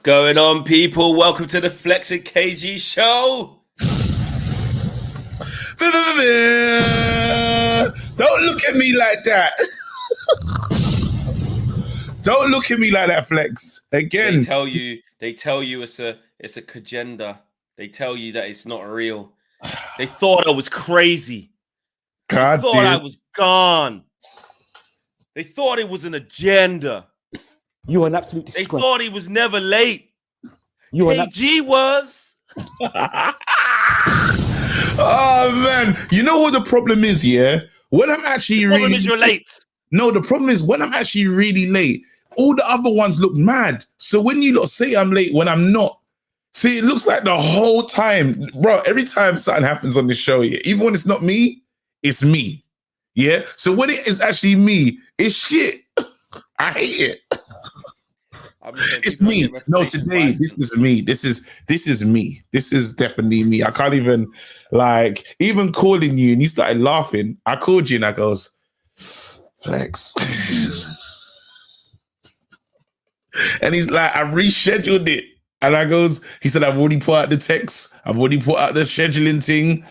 going on, people? Welcome to the Flex and KG show. Don't look at me like that. Don't look at me like that, Flex. Again. They tell you it's a agenda. They tell you that it's not real. They thought I was crazy. They thought I was gone. They thought it was an agenda. You are an absolute disgrace. They thought he was never late. KG was. Oh man, you know what the problem is, yeah? When I'm actually the problem is you're late. No, the problem is when I'm actually really late, all the other ones look mad. So when you lot say I'm late when I'm not, see, it looks like the whole time, bro, every time something happens on this show, yeah, even when it's not me, it's me. Yeah. So when it is actually me, it's shit. I hate it. It's me. No, today this is me. This is me. This is definitely me. I can't even even calling you and you started laughing. I called you and I goes, Flex. And he's like, I rescheduled it. And I goes, he said, I've already put out the text. I've already put out the scheduling thing.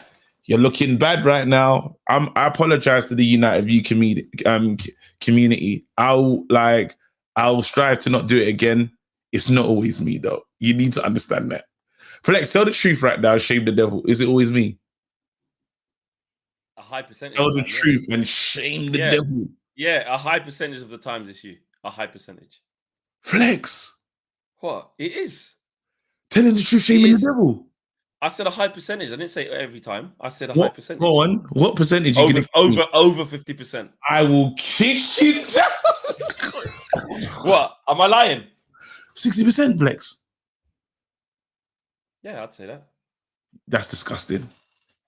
You're looking bad right now. I apologize to the United View community. I'll strive to not do it again. It's not always me, though. You need to understand that. Flex, tell the truth right now. Shame the devil. Is it always me? A high percentage. Tell the truth and shame the devil. Yeah, a high percentage of the times it's you. A high percentage. Flex. What? It is. Telling the truth, shaming the devil. I said a high percentage. I didn't say every time. I said a high percentage. Go on. What percentage? Over 50%. I will kick you down. What? Am I lying? 60%, Flex. Yeah, I'd say that. That's disgusting.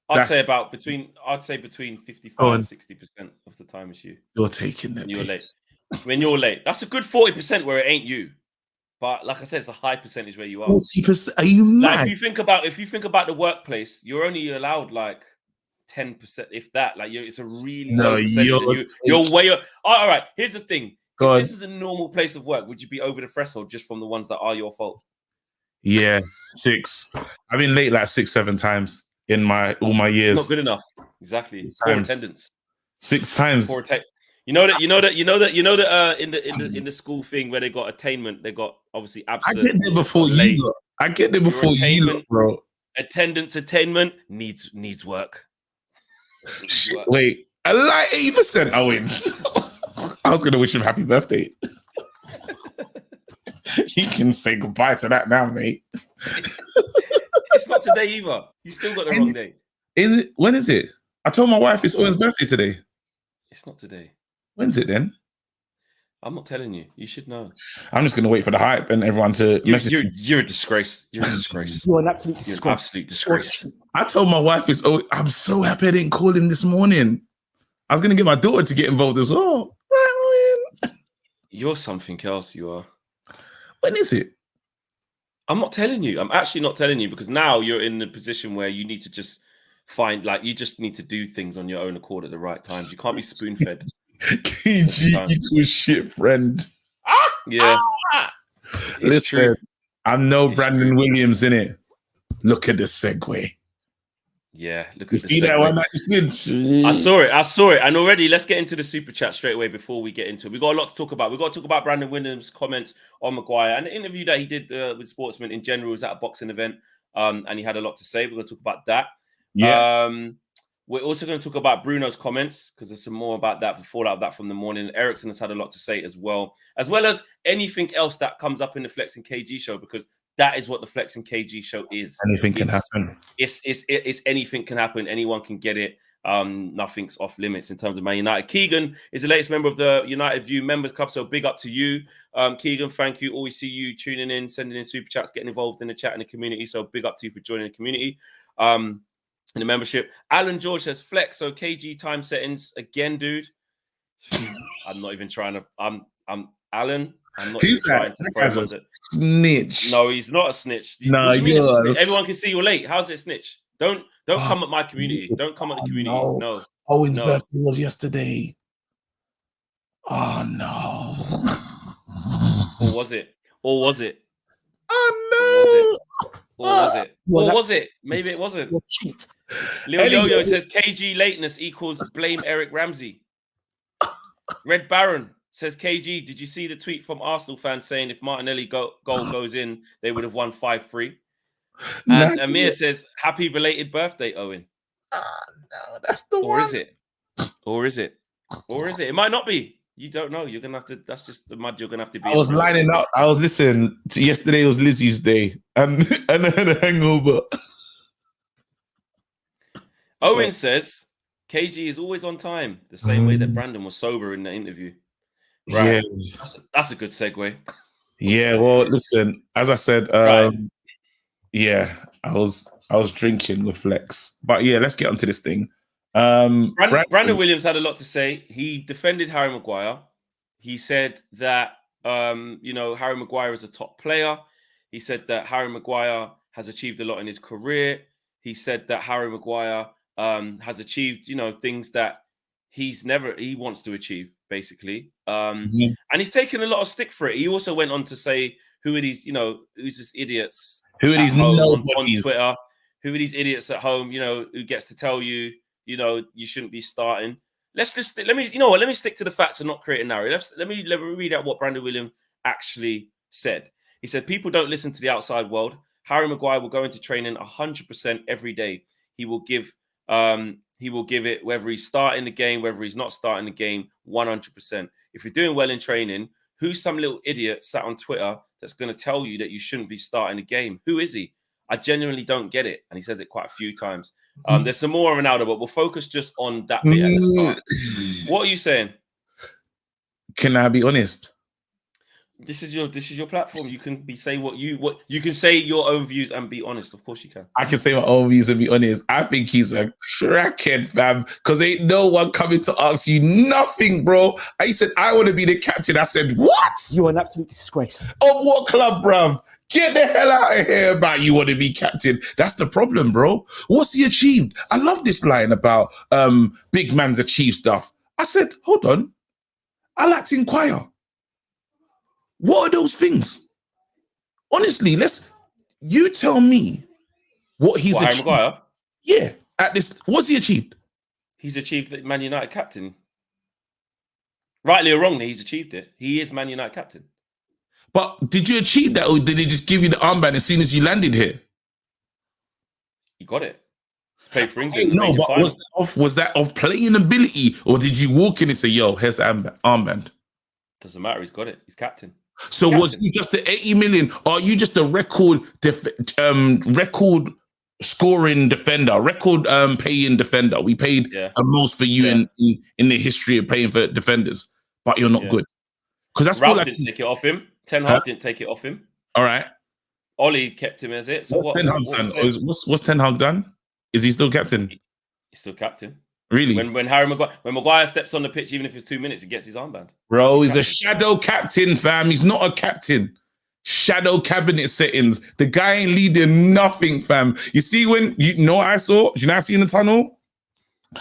I'd say between 55 and 60% of the time it's you. You're taking that. You're late. When you're late. That's a good 40% where it ain't you. But like I said, it's a high percentage where you are. 40%? Are you mad? Like if you think about the workplace, you're only allowed like 10%, if that. Like it's a really low percentage. You're way up. All right. Here's the thing. If this was a normal place of work, would you be over the threshold just from the ones that are your fault? Yeah, 6. I've been late like 6, 7 times in all my years. Not good enough. Exactly. Poor attendance. 6 times. Poor You know that in the school thing where they got attainment, they got obviously absent. I get there before you. I get there before you, bro. Attendance attainment needs work. Wait, I like 80%, Owen. I was gonna wish him happy birthday. He can say goodbye to that now, mate. It's not today either. You still got the wrong day. Is it? When is it? I told my wife it's Owen's birthday today. It's not today. When's it then? I'm not telling you. You should know. I'm just gonna wait for the hype and everyone to message me. You're a disgrace. You're a disgrace. You're an absolute disgrace. You're an absolute disgrace. I told my wife it's I'm so happy I didn't call him this morning. I was gonna get my daughter to get involved as well. You're something else, you are. When is it? I'm not telling you. I'm actually not telling you because now you're in the position where you need to just you just need to do things on your own accord at the right times. You can't be spoon-fed. KG, you shit friend. Yeah. Listen, true. I'm no Brandon Williams in it. Look at the segue. Yeah, look at you see that one. I saw it. And already, let's get into the super chat straight away before we get into it. We've got a lot to talk about. We've got to talk about Brandon Williams' comments on Maguire and the interview that he did with Sportsman in general. It was at a boxing event, and he had a lot to say. We're going to talk about that. Yeah. We're also going to talk about Bruno's comments because there's some more about that, the fallout of that from the morning. Ericsson has had a lot to say as well as anything else that comes up in the Flex and KG show, because that is what the Flex and KG show is. Anything can happen. It's anything can happen. Anyone can get it. Nothing's off limits in terms of Man United. Keegan is the latest member of the United View Members Club, so big up to you. Keegan, thank you. Always see you tuning in, sending in super chats, getting involved in the chat and the community. So big up to you for joining the community. In the membership. Alan George says Flex, so KG time settings again, dude. I'm not even trying to. I'm Alan. I'm not even trying to probe on it. Snitch. No, he's not a snitch. No, everyone can see you're late. How's it snitch? Don't come at my community. Don't come at the community. No. Owen's birthday was yesterday. Oh no. Or was it? Or was it? You are Or an was it? Maybe it wasn't. You're cheat. Lil Anyway. Yo-Yo says KG lateness equals blame Eric Ramsey. Red Baron says KG, did you see the tweet from Arsenal fans saying if Martinelli goal goes in, they would have won 5-3? And Amir says, happy belated birthday, Owen. No, that's the Or one. is it? Or is it? Or is it? It might not be. You don't know. You're gonna have to. That's just the mud you're gonna have to be. I was lining up. I was listening. Yesterday was Lizzie's day, and I had a hangover. Owen says KG is always on time, the same way that Brandon was sober in the interview. Right. Yeah, that's a good segue. yeah. Well, listen. As I said, Right. yeah, I was drinking with Flex, but yeah, let's get onto this thing. Brandon Williams had a lot to say. He defended Harry Maguire. He said that Harry Maguire is a top player. He said that Harry Maguire has achieved a lot in his career. He said that Harry Maguire has achieved, things that he wants to achieve, basically. And he's taken a lot of stick for it. He also went on to say, who are these, who's this idiots? Who are these on Twitter? Who are these idiots at home, who gets to tell you, you shouldn't be starting. Let me stick to the facts and not create a narrative. Let me read out what Brandon Williams actually said. He said, people don't listen to the outside world. Harry Maguire will go into training 100% every day. He will give it, whether he's starting the game, whether he's not starting the game, 100%. If you're doing well in training, who's some little idiot sat on Twitter that's going to tell you that you shouldn't be starting a game? Who is he? I genuinely don't get it. And he says it quite a few times. There's some more on Ronaldo, but we'll focus just on that bit at the start. What are you saying? Can I be honest? This is your platform. You can say what you can say your own views and be honest. Of course you can. I can say my own views and be honest. I think he's a crackhead, fam, because ain't no one coming to ask you nothing, bro. I said, I want to be the captain. I said, what? You are an absolute disgrace. Of what club, bruv? Get the hell out of here about you want to be captain. That's the problem, bro. What's he achieved? I love this line about big man's achieved stuff. I said, hold on. I like to inquire. What are those things? Honestly, you tell me what he's achieved. Harry Maguire? Yeah, what's he achieved? He's achieved the Man United captain. Rightly or wrongly, he's achieved it. He is Man United captain. But did you achieve that, or did he just give you the armband as soon as you landed here? You got it. Played for England. No, but was that of playing ability, or did you walk in and say, yo, here's the armband? Doesn't matter. He's got it. He's captain. So was he just the 80 million? Or are you just a record scoring defender, record paying defender? We paid the most for you in the history of paying for defenders, but you're not good. Because that's Ralph didn't take it off him. Ten Hag didn't take it off him. All right. Ollie kept him as it. So what's Ten Hag done? What's Ten Hag done? Is he still captain? He's still captain. Really? When Maguire steps on the pitch, even if it's 2 minutes, he gets his armband. Bro, he's a shadow captain, fam. He's not a captain. Shadow cabinet settings. The guy ain't leading nothing, fam. You see what I saw? Do you know what I see in the tunnel?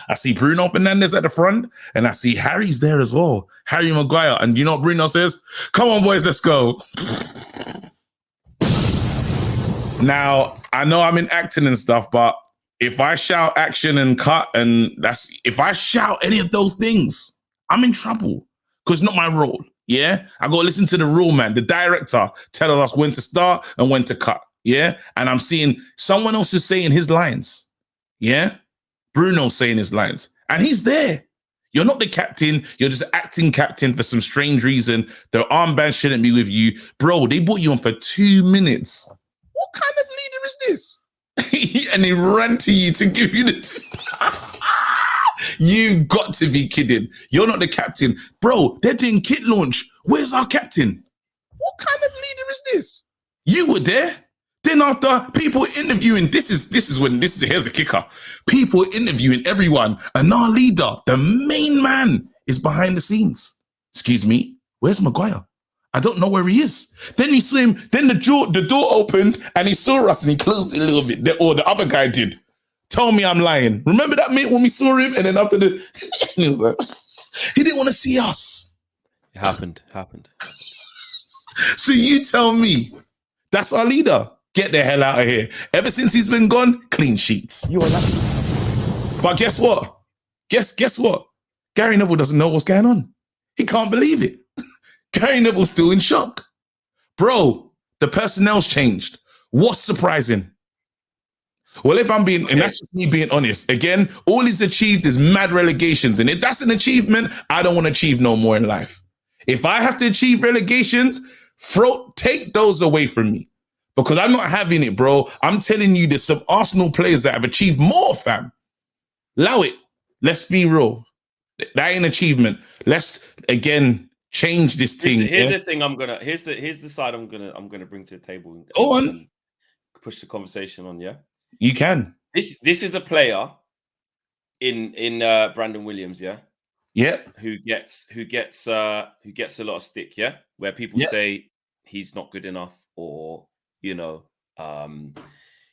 I see Bruno Fernandes at the front, and I see Harry's there as well. Harry Maguire. And you know what Bruno says? Come on, boys, let's go. Now, I know I'm in acting and stuff, but if I shout action and cut, if I shout any of those things, I'm in trouble because it's not my role. Yeah, I got to listen to the rule man, the director, telling us when to start and when to cut. Yeah, and I'm seeing someone else is saying his lines. Yeah, Bruno saying his lines, and he's there. You're not the captain. You're just acting captain for some strange reason. The armband shouldn't be with you, bro. They brought you on for 2 minutes. What kind of leader is this? And he ran to you to give you this. You got to be kidding. You're not the captain. Bro, they're doing kit launch. Where's our captain? What kind of leader is this? You were there. Then after people interviewing, here's a kicker. People interviewing everyone, and our leader, the main man, is behind the scenes. Excuse me, where's Maguire? I don't know where he is. Then you saw him, then the door opened and he saw us and he closed it a little bit, or the other guy did. Tell me I'm lying. Remember that minute when we saw him and then after he was like, he didn't want to see us. It happened. So you tell me, that's our leader. Get the hell out of here. Ever since he's been gone, clean sheets. You are an absolute. But guess what? Guess what? Gary Neville doesn't know what's going on. He can't believe it. Gary Neville's still in shock. Bro, the personnel's changed. What's surprising? Well, if I'm being, and that's just me being honest, again, all he's achieved is mad relegations. And if that's an achievement, I don't want to achieve no more in life. If I have to achieve relegations, take those away from me. Because I'm not having it, bro. I'm telling you, there's some Arsenal players that have achieved more, fam. Allow it. Let's be real. That ain't achievement. Let's, again, change this thing. Here's the thing here's the side I'm gonna bring to the table. Go on. And push the conversation on, yeah? You can. This is a player in Brandon Williams, yeah, who gets a lot of stick, yeah, where people say he's not good enough, or he'll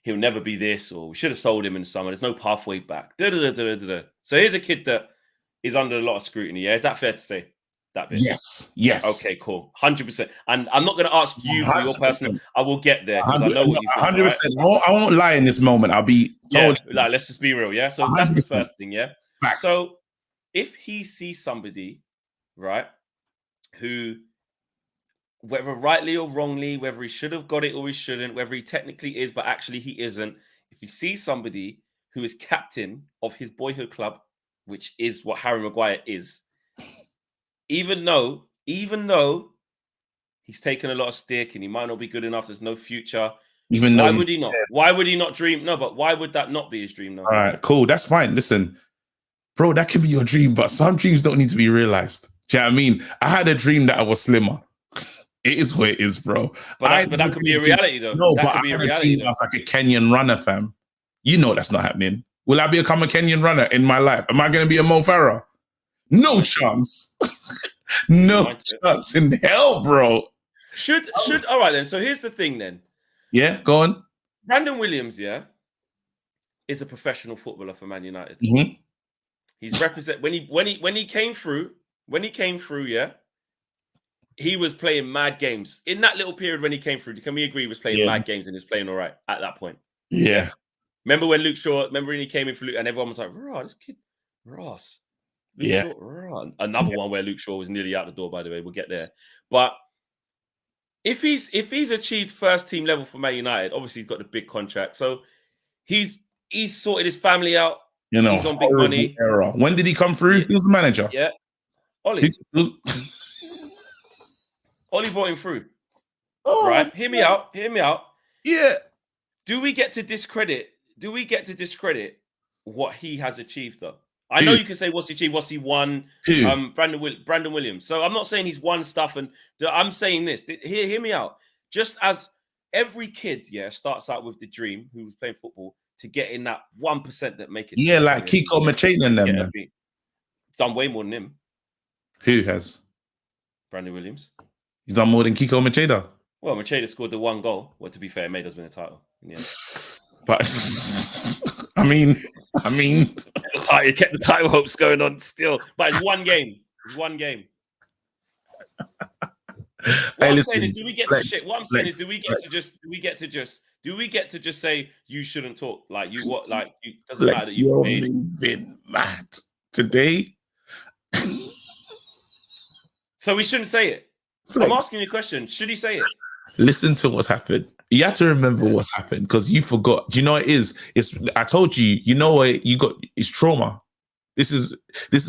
never be this, or we should have sold him in the summer. There's no pathway back. So here's a kid that is under a lot of scrutiny. Yeah, is that fair to say? That bit? Yes. Okay, cool. 100%. And I'm not going to ask you for your personal. I will get there because I know what you think. 100%. Right? I won't lie in this moment. I'll be told. Yeah, like, let's just be real. Yeah. So 100%. That's the first thing. Yeah. Facts. So if he sees somebody, right, who, whether rightly or wrongly, whether he should have got it or he shouldn't, whether he technically is, but actually he isn't, if he sees somebody who is captain of his boyhood club, which is what Harry Maguire is, even though he's taken a lot of stick and he might not be good enough, there's no future. Even though why would he not? Why would he not dream? No, but why would that not be his dream? No. All right, cool. That's fine. Listen, bro, that could be your dream, but some dreams don't need to be realized. Do you know what I mean? I had a dream that I was slimmer. It is what it is, bro. But that could be a reality, though. No, that but could be I a had reality. I was like a Kenyan runner, fam. You know that's not happening. Will I become a Kenyan runner in my life? Am I going to be a Mo Farah? No chance. No chance in hell, bro. Should all right then. So here's the thing then. Yeah, go on. Brandon Williams, yeah, is a professional footballer for Man United. Mm-hmm. He's represent when he came through, yeah, he was playing mad games. In that little period when he came through, can we agree he was playing mad games and he was playing all right at that point? Yeah. Remember when he came in for Luke and everyone was like, "Rah, this kid, Ross." Luke Shaw, another one where Luke Shaw was nearly out the door, by the way. We'll get there. But if he's achieved first team level for Man United, obviously he's got the big contract. So he's sorted his family out. You know, he's on big money. Era. When did he come through? He was the manager. Yeah. Ollie. Ollie brought him through. Oh, right? Hear me out. Yeah. Do we get to discredit what he has achieved, though? I know you can say what's he achieved, what's he won. Brandon Williams. So I'm not saying he's won stuff, and I'm saying this. Hear me out. Just as every kid, starts out with the dream who was playing football to get in that 1% that make it. Yeah, like Kiko Macheda and them. He's done way more than him. Who has? Brandon Williams. He's done more than Kiko Macheda. Well, Macheda scored the one goal. Well, to be fair, it made us win the title. Yeah. But I mean, he kept the title hopes going on still. But it's one game. What I'm saying is, do we get to just say you shouldn't talk? Like you what? Like you doesn't matter that you're moving mad today. So we shouldn't say it. I'm asking you a question. Should he say it? Listen to what's happened. You have to remember what's happened because you forgot. Do you know what it is? I told you, you know what you got, it's trauma. This is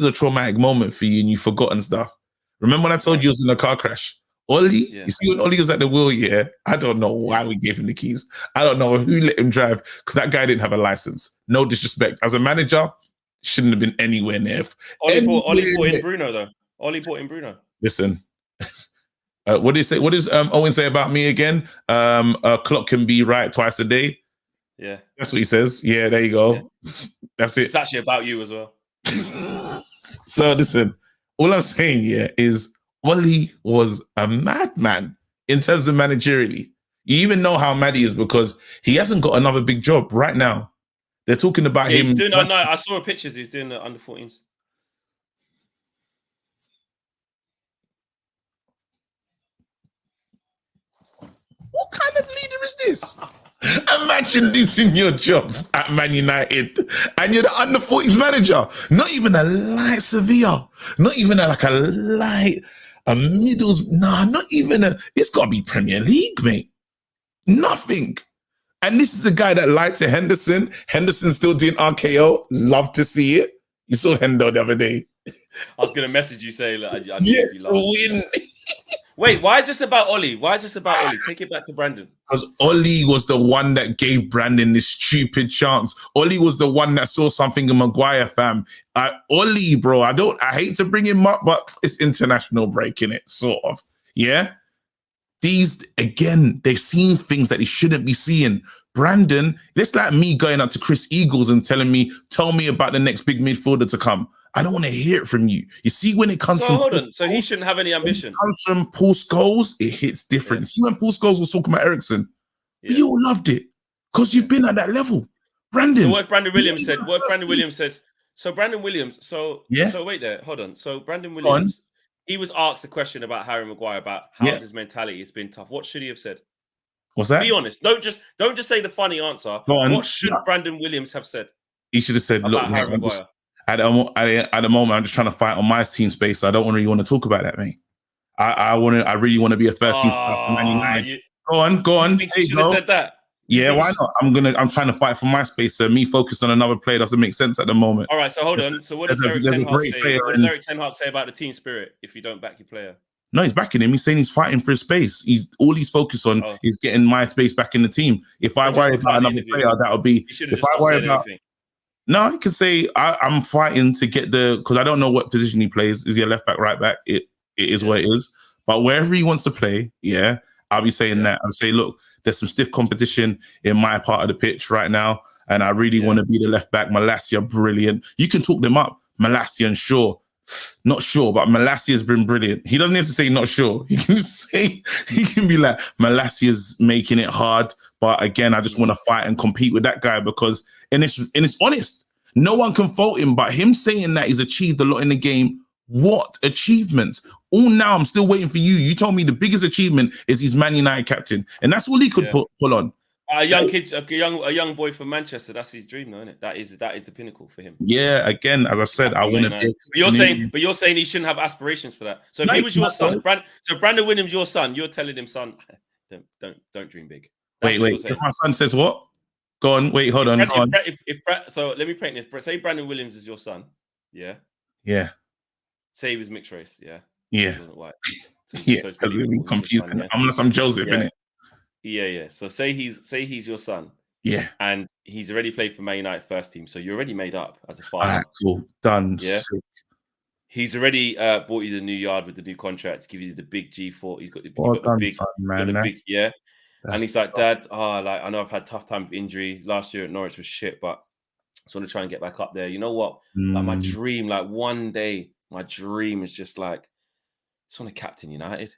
a traumatic moment for you and you've forgotten stuff. Remember when I told you it was in a car crash? Ollie, you see when Ollie was at the wheel, I don't know why we gave him the keys. I don't know who let him drive because that guy didn't have a license. No disrespect. As a manager, shouldn't have been anywhere near. Ollie bought in Bruno, though. Ollie bought in Bruno. Listen. What did he say? What does Owen say about me again? A clock can be right twice a day. Yeah. That's what he says. Yeah, there you go. Yeah. That's it. It's actually about you as well. So listen, all I'm saying is Ollie was a madman in terms of managerially. You even know how mad he is because he hasn't got another big job right now. They're talking about him. He's doing, I saw pictures. He's doing the under 14s. What kind of leader is this? Imagine this in your job at Man United, and you're the under 40s manager. Not even a light Sevilla, not even a middles. Nah, not even a. It's got to be Premier League, mate. Nothing. And this is a guy that lied to Henderson. Henderson's still doing RKO. Love to see it. You saw Hendo the other day. I was going to message you saying, like, I Yeah, to win. Wait, why is this about Ollie? Why is this about Ollie? Take it back to Brandon. Because Ollie was the one that gave Brandon this stupid chance. Ollie was the one that saw something in Maguire, fam. Ollie, bro, I hate to bring him up, but it's international break, innit? Sort of. Yeah? These, again, they've seen things that they shouldn't be seeing. Brandon, it's like me going up to Chris Eagles and telling me, tell me about the next big midfielder to come. I don't want to hear it from you. You see, when it comes from... hold on. So he shouldn't have any ambition. When it comes from Paul Scholes, it hits different. Yeah. See, when Paul Scholes was talking about Ericsson, you all loved it because you've been at that level. Brandon. So what if Brandon Williams said? What if Brandon Williams says? So Brandon Williams. So wait there. Hold on. So Brandon Williams, he was asked a question about Harry Maguire about how's his mentality. It's been tough. What should he have said? What's that? Be honest. Don't just say the funny answer. What should Brandon Williams have said? He should have said, about "Look, Harry Maguire." At the moment, I'm just trying to fight on my team space. So I don't really want to talk about that, mate. I really want to be a first team star for Man United. Go on. You should have said that. Yeah, why not? I'm trying to fight for my space. So me focused on another player doesn't make sense at the moment. All right, so hold on. So what does Eric Ten Hag say about the team spirit if you don't back your player? No, he's backing him. He's saying he's fighting for his space. He's focused on is getting my space back in the team. If I worry about another player, that'll be. If I worry about. No, I can say I'm fighting to get because I don't know what position he plays. Is he a left back, right back? It is what it is. But wherever he wants to play, I'll be saying that. I'll say, look, there's some stiff competition in my part of the pitch right now, and I really want to be the left back. Malacia, brilliant. You can talk them up. Malacia and Shaw. Not sure, but Malacia's been brilliant. He doesn't have to say not sure. He can say, he can be like, Malacia's making it hard. But again, I just want to fight and compete with that guy because, and it's honest. No one can fault him, but him saying that he's achieved a lot in the game. What achievements? All now, I'm still waiting for you. You told me the biggest achievement is he's Man United captain, and that's all he could pull on. A young kid, a young boy from Manchester. That's his dream, though, isn't it? That is the pinnacle for him. Yeah. Again, as I said, I want to. But you're saying he shouldn't have aspirations for that. So if he was your son, Brandon Williams, your son, you're telling him, son, don't dream big. Wait. If my son says what? Go on. Wait, hold on. So let me paint this. Say Brandon Williams is your son. Yeah. Yeah. Say he was mixed race. Yeah. Yeah. He wasn't white. So because it'd be confusing. Unless I'm Joseph, innit? Yeah. So say he's your son. Yeah. And he's already played for Man United first team. So you're already made up as a father. All right, cool. Done. Yeah. Sick. He's already bought you the new yard with the new contract, give you the big G4. He's got the, big, son, man. And he's like, Dad, I know I've had tough time with injury. Last year at Norwich was shit, but I just want to try and get back up there. You know what? Like my dream, like one day, my dream is just like, I just want to captain United.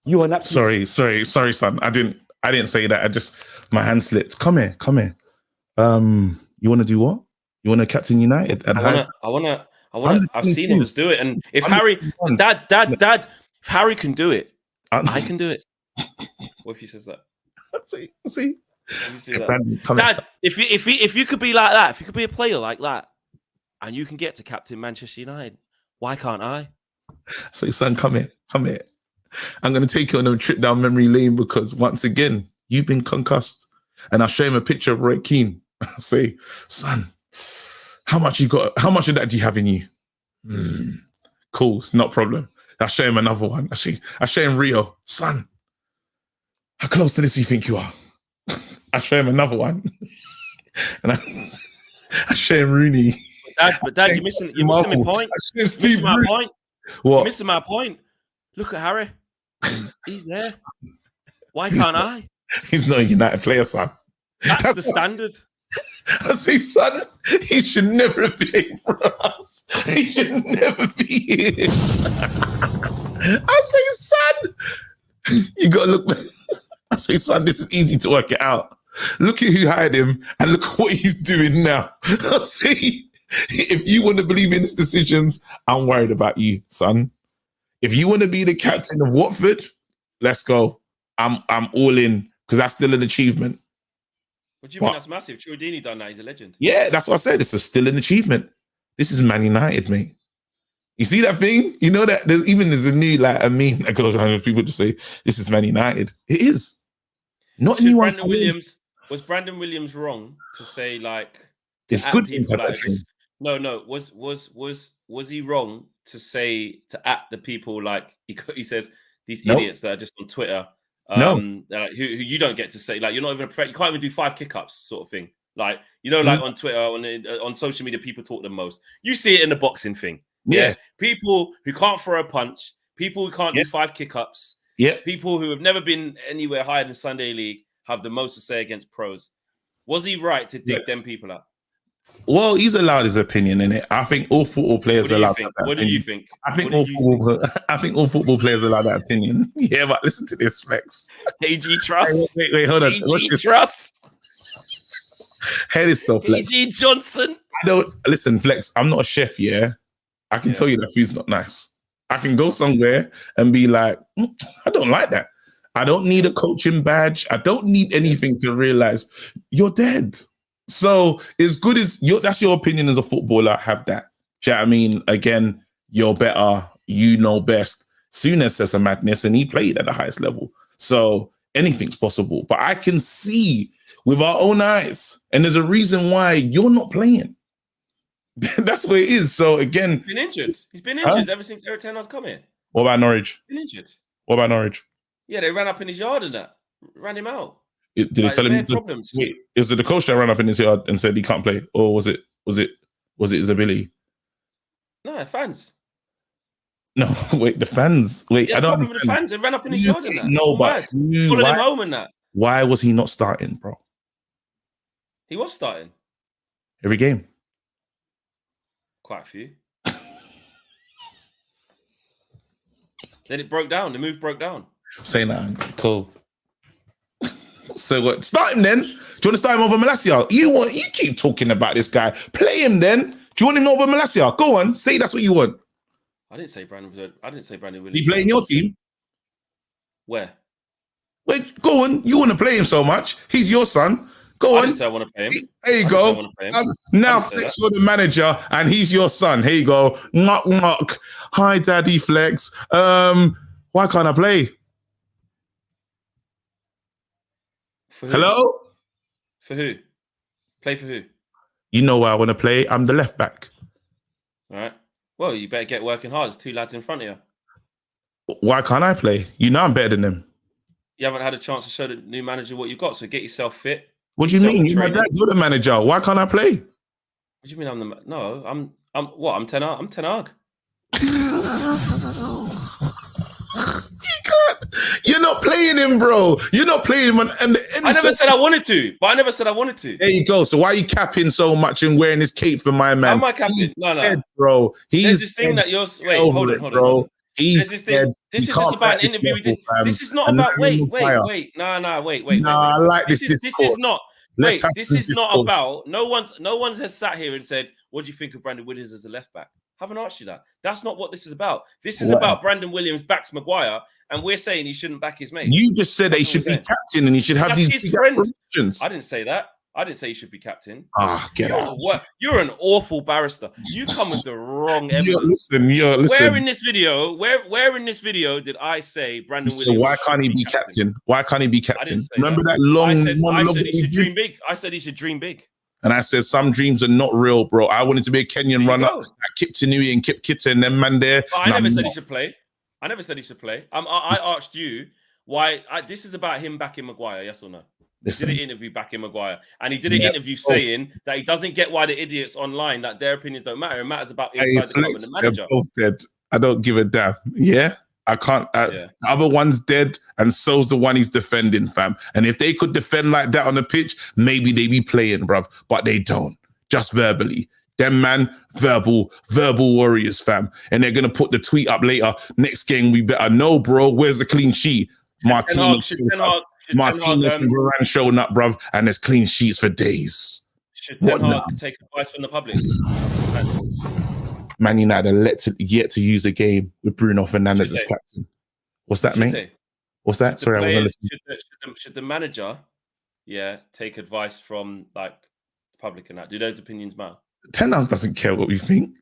You are not sorry, son. I didn't say that. My hand slipped. Come here. You want to do what? You want to captain United? I want to. I've seen him do it. And if Dad, if Harry can do it, I can do it. What if he says that? See. Dad, if you could be like that, if you could be a player like that, and you can get to captain Manchester United, why can't I? So, son, come here. I'm going to take you on a trip down memory lane because once again, you've been concussed. And I'll show him a picture of Roy Keane. I'll say, son, how much of that do you have in you? Cool, it's not a problem. I'll show him another one. I'll show him Rio. Son, how close to this do you think you are? I'll show him another one. And I'll show him Rooney. But Dad, you're missing my point. You're missing my point. What? You're missing my point. Look at Harry. He's there. Why can't I? He's not a United player, son. That's the standard. I say, son, he should never have played for us. He should never be here. I say, son, you got to look. I say, son, this is easy to work it out. Look at who hired him and look at what he's doing now. I say, if you want to believe in his decisions, I'm worried about you, son. If you want to be the captain of Watford, let's go. I'm all in because that's still an achievement. What do you mean that's massive? Chiodini done that. He's a legend. Yeah, that's what I said. It's still an achievement. This is Man United, mate. You see that thing? You know that there's a new like a meme that goes around. People just say this is Man United. It is. Not anyone. Was Brandon Williams wrong to say like? It's good people like no. Was he wrong to say to at the people like he says these idiots that are just on Twitter? Who you don't get to say, like, you're not even you can't even do 5 kick-ups sort of thing. Like, you know, like on Twitter, on social media, people talk the most. You see it in the boxing thing. Yeah. People who can't throw a punch, people who can't do 5 kick-ups, people who have never been anywhere higher than Sunday League have the most to say against pros. Was he right to dig them people up? Well, he's allowed his opinion in it. I think all football players are allowed to have that opinion. What do you think? I think all football players are allowed that opinion. Yeah, but listen to this, Flex. AG Trust. Wait, hold on. AG Trust. Head is so Flex. AG Johnson. I don't listen, Flex. I'm not a chef, yeah. I can tell you that food's not nice. I can go somewhere and be like, I don't like that. I don't need a coaching badge. I don't need anything to realize you're dead. So as good as that's your opinion as a footballer, have that. Do you know what I mean? Again, you're better, you know best. Souness says a madness and he played at the highest level. So anything's possible. But I can see with our own eyes, and there's a reason why you're not playing. That's what it is. So again, he's been injured. He's been injured ever since Eric Ten Hag's come here. What about Norwich? Been injured. What about Norwich? Yeah, they ran up in his yard and that. Ran him out. Did they tell him problems? Wait, is it the coach that ran up in his yard and said he can't play, or was it his ability? No, fans. No, wait, the fans. Wait, I don't understand. The fans, they ran up in his yard and that. No, but followed him home and that. Why was he not starting, bro? He was starting every game. Quite a few. Then it broke down. The move broke down. Say that. Cool. So what? Start him then. Do you want to start him over Malacia? You keep talking about this guy. Play him then. Do you want him over Malacia? Go on. Say that's what you want. I didn't say Brandon Williams. He play in your team? Where? Wait, go on. You want to play him so much. He's your son. Go on. I didn't say I want to play him. There you go. Now Flex for the manager, and he's your son. Here you go. Knock, knock. Hi, Daddy Flex. Why can't I play? Hello? For who? Play for who? You know where I want to play. I'm the left back. All right. Well, you better get working hard. There's 2 lads in front of you. Why can't I play? You know I'm better than them. You haven't had a chance to show the new manager what you've got, so get yourself fit. What do you mean? You're the manager. Why can't I play? What do you mean I'm what? I'm Ten Hag. I'm Ten Hag. You're not playing him, bro. You're not playing him. I never said I wanted to, but I never said I wanted to. There you go. So why are you capping so much and wearing this cape for my man? How am I capping? No. Dead, bro. There's this thing that you're... Wait, hold on. Bro. He's this thing. This is just about an interview. This is not about... Wait. No, wait. No, I like this. This is not... Wait, this is not about... No one has sat here and said, what do you think of Brandon Williams as a left back? I haven't asked you that. That's not what this is about. This is about Brandon Williams backs Maguire, and we're saying he shouldn't back his mate. You just said he should be captain and he should have these his friend. I didn't say that. I didn't say he should be captain. Get out. You're an awful barrister. You come with the wrong evidence. Listen. Where in this video did I say Brandon Williams? Why can't he be captain? Why can't he be captain? Remember that long monologue? I said he should dream big. I said he should dream big. And I said, some dreams are not real, bro. I wanted to be a Kenyan runner, like Kip Tanui and Kip Kitta and them man there. But I never said he should play. I asked you why. This is about him backing Maguire, yes or no? Listen. He did an interview backing Maguire. And he did an interview saying that he doesn't get why the idiots online, that their opinions don't matter. It matters about inside the club and the manager. They're both dead. I don't give a damn. Yeah? I can't. The other one's dead, and so's the one he's defending, fam. And if they could defend like that on the pitch, maybe they be playing, bruv. But they don't. Just verbally. Them man, verbal warriors, fam. And they're gonna put the tweet up later. Next game, we better know, bro. Where's the clean sheet? Martinez and Varane showing up, bruv, and there's clean sheets for days. Should Ten Hag take advice from the public? Man United yet to use a game with Bruno Fernandes as captain. What's that, mate? What's that? The Sorry, I wasn't players listening. should the manager, take advice from like the public and that? Do those opinions matter? Ten Hag doesn't care what we think.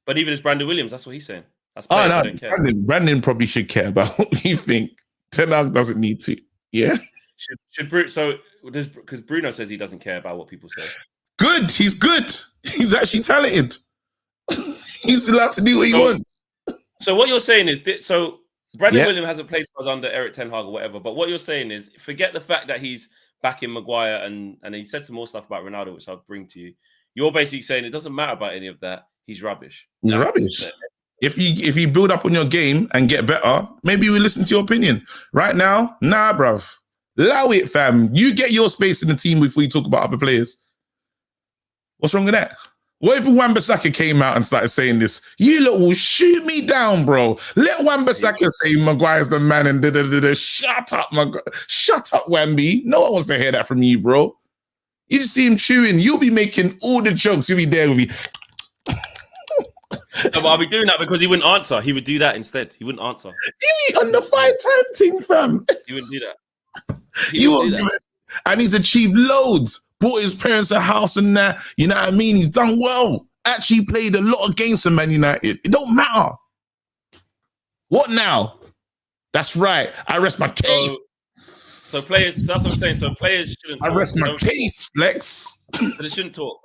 But even as Brandon Williams, that's what he's saying. That's Oh players no, who don't care. Brandon probably should care about what we think. Ten Hag doesn't need to. Yeah. Should Bruno? So because Bruno says he doesn't care about what people say. Good. He's good. He's actually talented. He's allowed to do what he wants. So what you're saying is so Brandon Yeah. Williams hasn't played for us under Eric Ten Hag or whatever. But what you're saying is forget the fact that he's backing Maguire and he said some more stuff about Ronaldo, which I'll bring to you. You're basically saying it doesn't matter about any of that. He's rubbish. He's rubbish. If you build up on your game and get better, maybe we listen to your opinion. Right now, nah, bruv. Allow it, fam. You get your space in the team before you talk about other players. What's wrong with that? What if Wan-Bissaka came out and started saying this? You lot will shoot me down, bro. Let Wan-Bissaka say Maguire's the man and da-da-da-da. Shut up, Maguire. Shut up, Wambi. No one wants to hear that from you, bro. You just see him chewing. You'll be making all the jokes. You'll be there with me. No, but I'll be doing that because he wouldn't answer. He would do that instead. He wouldn't answer. He be on the 5-time thing, fam. He wouldn't do that. And he's achieved loads. Bought his parents a house and that. You know what I mean? He's done well. Actually played a lot of games for Man United. It don't matter. What now? That's right. I rest my case. So players, that's what I'm saying. So players shouldn't talk. I rest my case, Flex. But they shouldn't talk.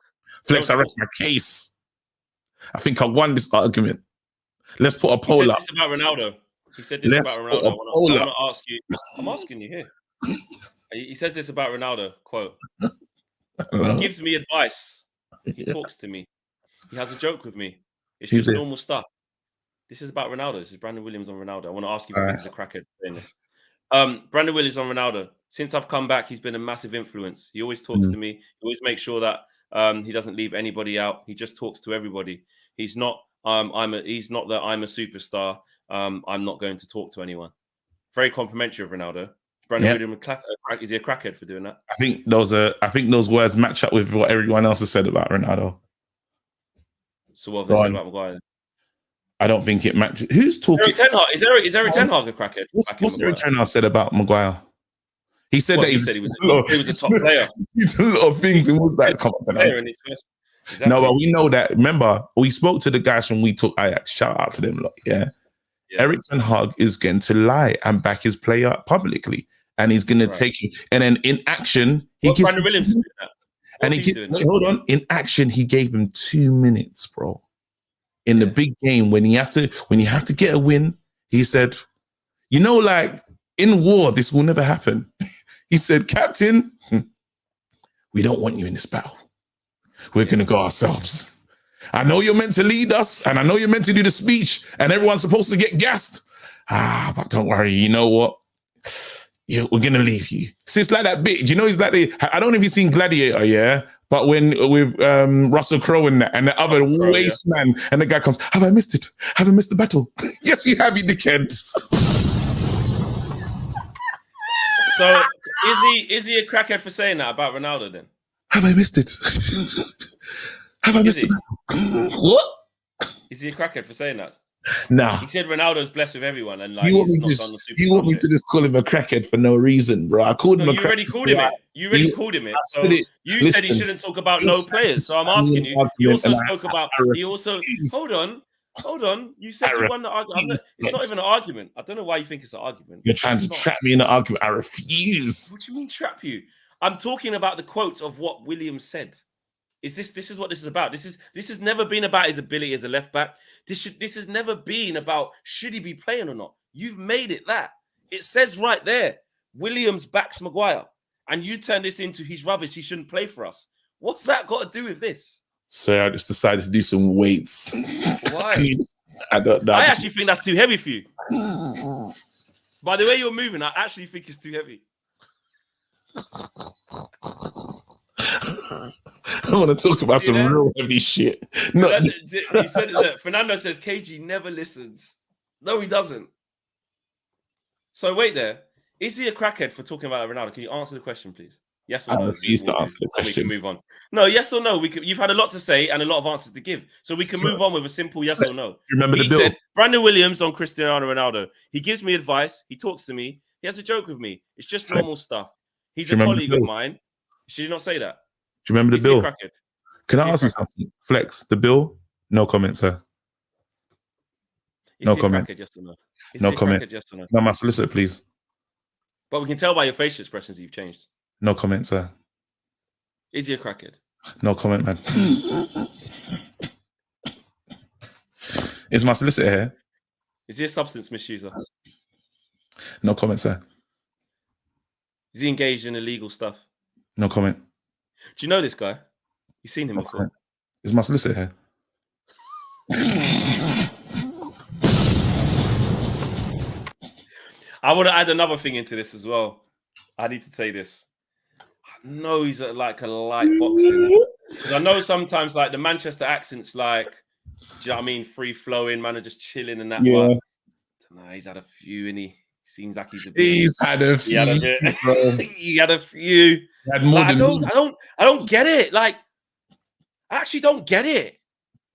Flex, I rest my case. I think I won this argument. Let's put a poll up. He said this about Ronaldo. He said this about Ronaldo. I want to ask you. I'm asking you here. He says this about Ronaldo, quote, he gives me advice. He talks to me. He has a joke with me. It's just normal stuff. This is about Ronaldo. This is Brandon Williams on Ronaldo. I want to ask you if he's a crackhead saying this. Brandon Williams on Ronaldo. Since I've come back, he's been a massive influence. He always talks to me. He always makes sure that he doesn't leave anybody out. He just talks to everybody. He's not he's not that I'm a superstar. I'm not going to talk to anyone. Very complimentary of Ronaldo. Brandon Williams, is he a crackhead for doing that? I think those words match up with what everyone else has said about Ronaldo. So what have they said about Maguire? I don't think it matches. Who's talking? Eric Ten Hag. Is Eric Ten Hag a crackhead? What's Eric Ten Hag said about Maguire? He said that he was a top player. He's a lot of things. And what's that? Exactly. No, but we know that. Remember, we spoke to the guys when we took Ajax. Shout out to them, lot. Yeah. Eric Ten Hag is going to lie and back his player publicly, and he's going to take it. And then in action, Brandon Williams is doing that. And hold on. In action, he gave him 2 minutes, bro. In the big game, when you have to get a win, he said, you know, like in war, this will never happen. He said, Captain, we don't want you in this battle. We're going to go ourselves. I know you're meant to lead us, and I know you're meant to do the speech, and everyone's supposed to get gassed. But don't worry. You know what? Yeah, we're going to leave you. So it's like that bit. You know, it's like I don't know if you've seen Gladiator, yeah? But when with Russell Crowe and the other waste man, and the guy comes, have I missed it? Have I missed the battle? Yes, you have, you dickhead. So is he a crackhead for saying that about Ronaldo then? Have I missed it? Have I missed the battle? What? Is he a crackhead for saying that? Nah. He said Ronaldo's blessed with everyone, and like you want me to just call him a crackhead for no reason, bro? I called him a crackhead. You already called him it. You already called him it. So you said he shouldn't talk about no players. So I'm asking you. You also spoke about. He also hold on. You said you won the argument. It's not even an argument. I don't know why you think it's an argument. You're trying to trap me in an argument. I refuse. What do you mean trap you? I'm talking about the quotes of what Williams said. This is what this is about. This has never been about his ability as a left back. This has never been about should he be playing or not. You've made it that. It says right there, Williams backs Maguire, and you turn this into he's rubbish. He shouldn't play for us. What's that got to do with this? So I just decided to do some weights. Why? I don't know. I actually think that's too heavy for you. By the way you're moving, I actually think it's too heavy. I want to talk about some real heavy shit. No, he said it. Look, Fernando says KG never listens. No, he doesn't. So wait there. Is he a crackhead for talking about Ronaldo? Can you answer the question, please? Yes or I no? refuse to answer the And we can question. move on. No, yes or no. You've had a lot to say and a lot of answers to give, so we can Sure. move on with a simple yes or no. You remember He the bill? said Brandon Williams on Cristiano Ronaldo. He gives me advice. He talks to me. He has a joke with me. It's just Flex. normal stuff. He's Do a you remember the colleague of bill? mine. Should you not say that? Do you remember the Is he a bill? crackhead? Can Is I he a ask you crackhead? something? Flex, the bill? No comment, sir. Is No he a comment. crackhead? Yes or no? Is No he a comment. crackhead? Yes or no? No, my solicitor, please. But we can tell by your facial expressions you've changed. No comment, sir. Is he a crackhead? No comment, man. Is my solicitor here? Is he a substance misuser? No comment, sir. Is he engaged in illegal stuff? No comment. Do you know this guy? You seen him No before? comment. Is my solicitor here? I want to add another thing into this as well. I need to say this. I know he's like a light boxing. Because I know sometimes like the Manchester accent's like, do you know what I mean? Free flowing, man, are just chilling and that. Yeah. But nah, he's had a few, and he seems like he's a bit. He's had a few. He had a bit. He had a few. He had more Like, than I don't get it. Like, I actually don't get it.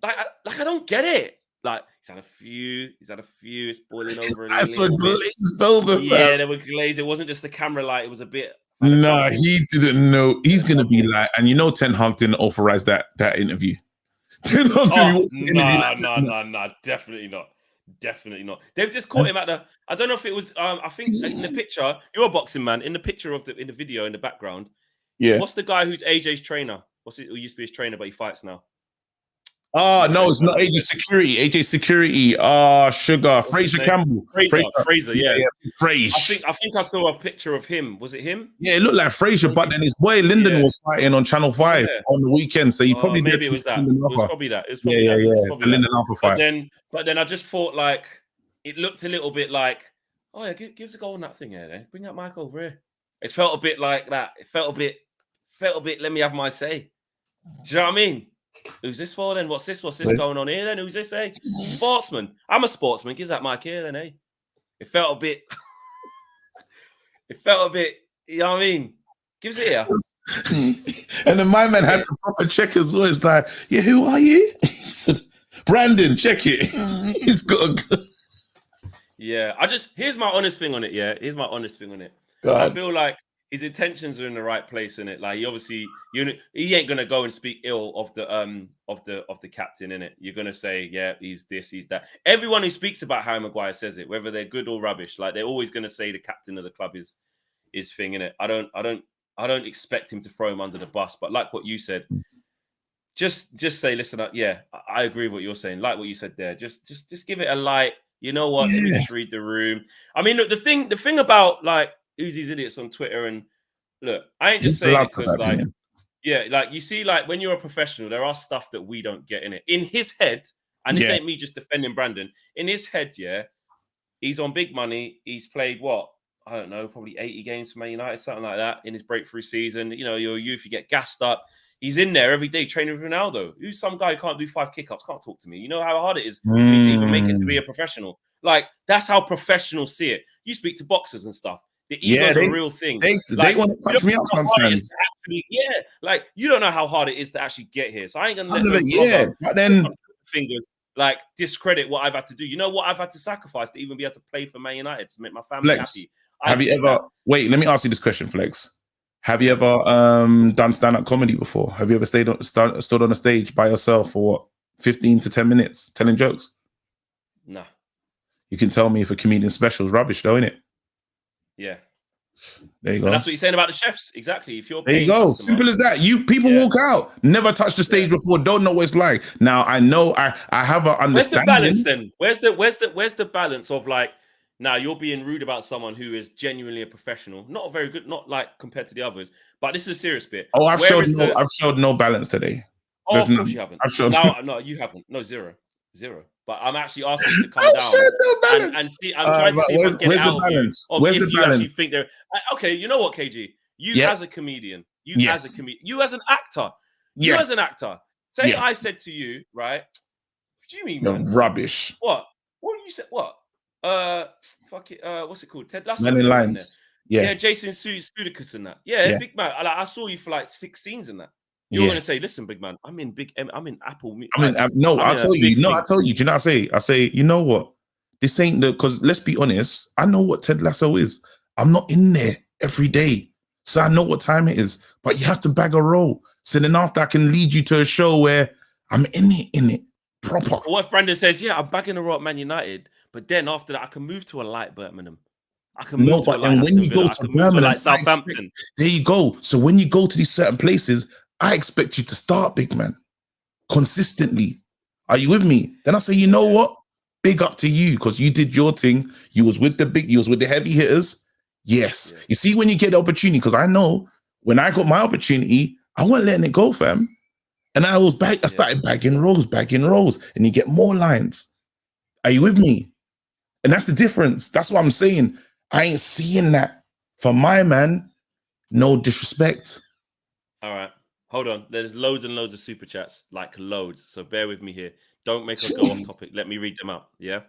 Like I don't get it. Like, he's had a few. It's boiling over a His eyes were little bit. glazed over, Yeah, fam. they were glazed. It wasn't just the camera light. It was a bit. Nah, he didn't know. He's gonna be like, and you know, Ten Hag didn't authorize that interview. Ten Hag No, definitely not. Definitely not. They've just caught him at the. I don't know if it was. I think in the picture, you're a boxing man. In the picture of in the video in the background. Yeah. What's the guy who's AJ's trainer? Who used to be his trainer, but he fights now? Oh no, it's not AJ Security. AJ Security. Sugar. Fraser Campbell. Fraser. Yeah. Fraser. I think I saw a picture of him. Was it him? Yeah, it looked like Fraser, but then his boy Lyndon was fighting on Channel 5 on the weekend, so he probably maybe it was that. It was probably that. It's the Lyndon Alpha fight. But then I just thought like it looked a little bit like, oh yeah, give us a go on that thing here. Then bring that mic over here. It felt a bit like that. It felt a bit. Let me have my say. Do you know what I mean? Who's this for then? What's this going on here then? Who's this, eh? Sportsman. I'm a sportsman. Gives that mic here then, eh? It felt a bit. You know what I mean? Gives it here. And then my man had the proper check as well. It's like, yeah, who are you? Brandon, check it. He's got a. Yeah, here's my honest thing on it. Yeah, here's my honest thing on it. God. I feel like his intentions are in the right place in it. Like he obviously, he ain't gonna go and speak ill of the captain in it. You're gonna say, yeah, he's this, he's that. Everyone who speaks about Harry Maguire says it, whether they're good or rubbish. Like they're always gonna say the captain of the club is thing in it. I don't expect him to throw him under the bus. But like what you said, just say, listen, yeah, I agree with what you're saying. Like what you said there, just give it a light. You know what? Let me just read the room. I mean, look, the thing about like who's these idiots on Twitter, and look, I ain't just saying it because like, like you see, like when you're a professional, there are stuff that we don't get in it. In his head, and this ain't me just defending Brandon. In his head, he's on big money. He's played what? I don't know, probably 80 games for Man United, something like that, in his breakthrough season. You know, you're a youth, you get gassed up. He's in there every day training with Ronaldo. Who's some guy who can't do 5 kick-ups, can't talk to me. You know how hard it is for me to even make it to be a professional. Like, that's how professionals see it. You speak to boxers and stuff. The ego's a real thing. They want to touch me up sometimes. Like, you don't know how hard it is to actually get here. So I ain't going to let but then fingers like discredit what I've had to do. You know what I've had to sacrifice to even be able to play for Man United, to make my family happy. Have you ever wait? Let me ask you this question, Flex. Have you ever done stand-up comedy before? Have you ever stood on a stage by yourself for what, 15 to 10 minutes telling jokes? Nah. You can tell me if a comedian special is rubbish, though, innit? Yeah. There you go. And that's what you're saying about the chefs. Exactly. If you're there you go. Simple as that. People walk out, never touched the stage before, don't know what it's like. Now I know I have an understanding. Where's the balance then? Where's the balance of like, now you're being rude about someone who is genuinely a professional, not very good, not like compared to the others, but this is a serious bit. Oh, I've showed no balance today. Oh, of course you haven't. No, you haven't. No, zero. But I'm actually asking you to come down and see. I'm trying to see if I can get it out of where's if the you balance? Actually think there. Okay, you know what, KG? You as a comedian, you as an actor, you as an actor. Say I said to you, right? What do you mean, man? Rubbish. What? What you said? What? Fuck it. What's it called? Ted Lasso. Men in Lines. Yeah, Jason Sudeikis and that. Yeah, yeah, big man. I saw you for like 6 scenes in that. You're yeah. gonna say, listen, big man, I'm in Apple. I mean, Like, no, I'm I'll in a tell you. big No, I thing. tell you. Do you know what I say? I say, you know what? This ain't the, because let's be honest. I know what Ted Lasso is. I'm not in there every day, so I know what time it is. But you have to bag a role. So then after, I can lead you to a show where I'm in it proper. What if Brandon says, yeah, I'm back in the row at Man United, but then after that, I can move to a light Birmingham. I can No, move to a but light then when Aston you Villa. go I to can move to a Birmingham, light Southampton. there you go. So when you go to these certain places, I expect you to start, big man, consistently. Are you with me? Then I say, you know what? Big up to you, because you did your thing. You was with the heavy hitters. Yes. Yeah. You see, when you get the opportunity, because I know when I got my opportunity, I wasn't letting it go, fam. And I started bagging roles, and you get more lines. Are you with me? And that's the difference. That's what I'm saying. I ain't seeing that for my man. No disrespect. All right. Hold on. There's loads and loads of super chats, like loads. So bear with me here. Don't make us go off topic. Let me read them out. Yeah.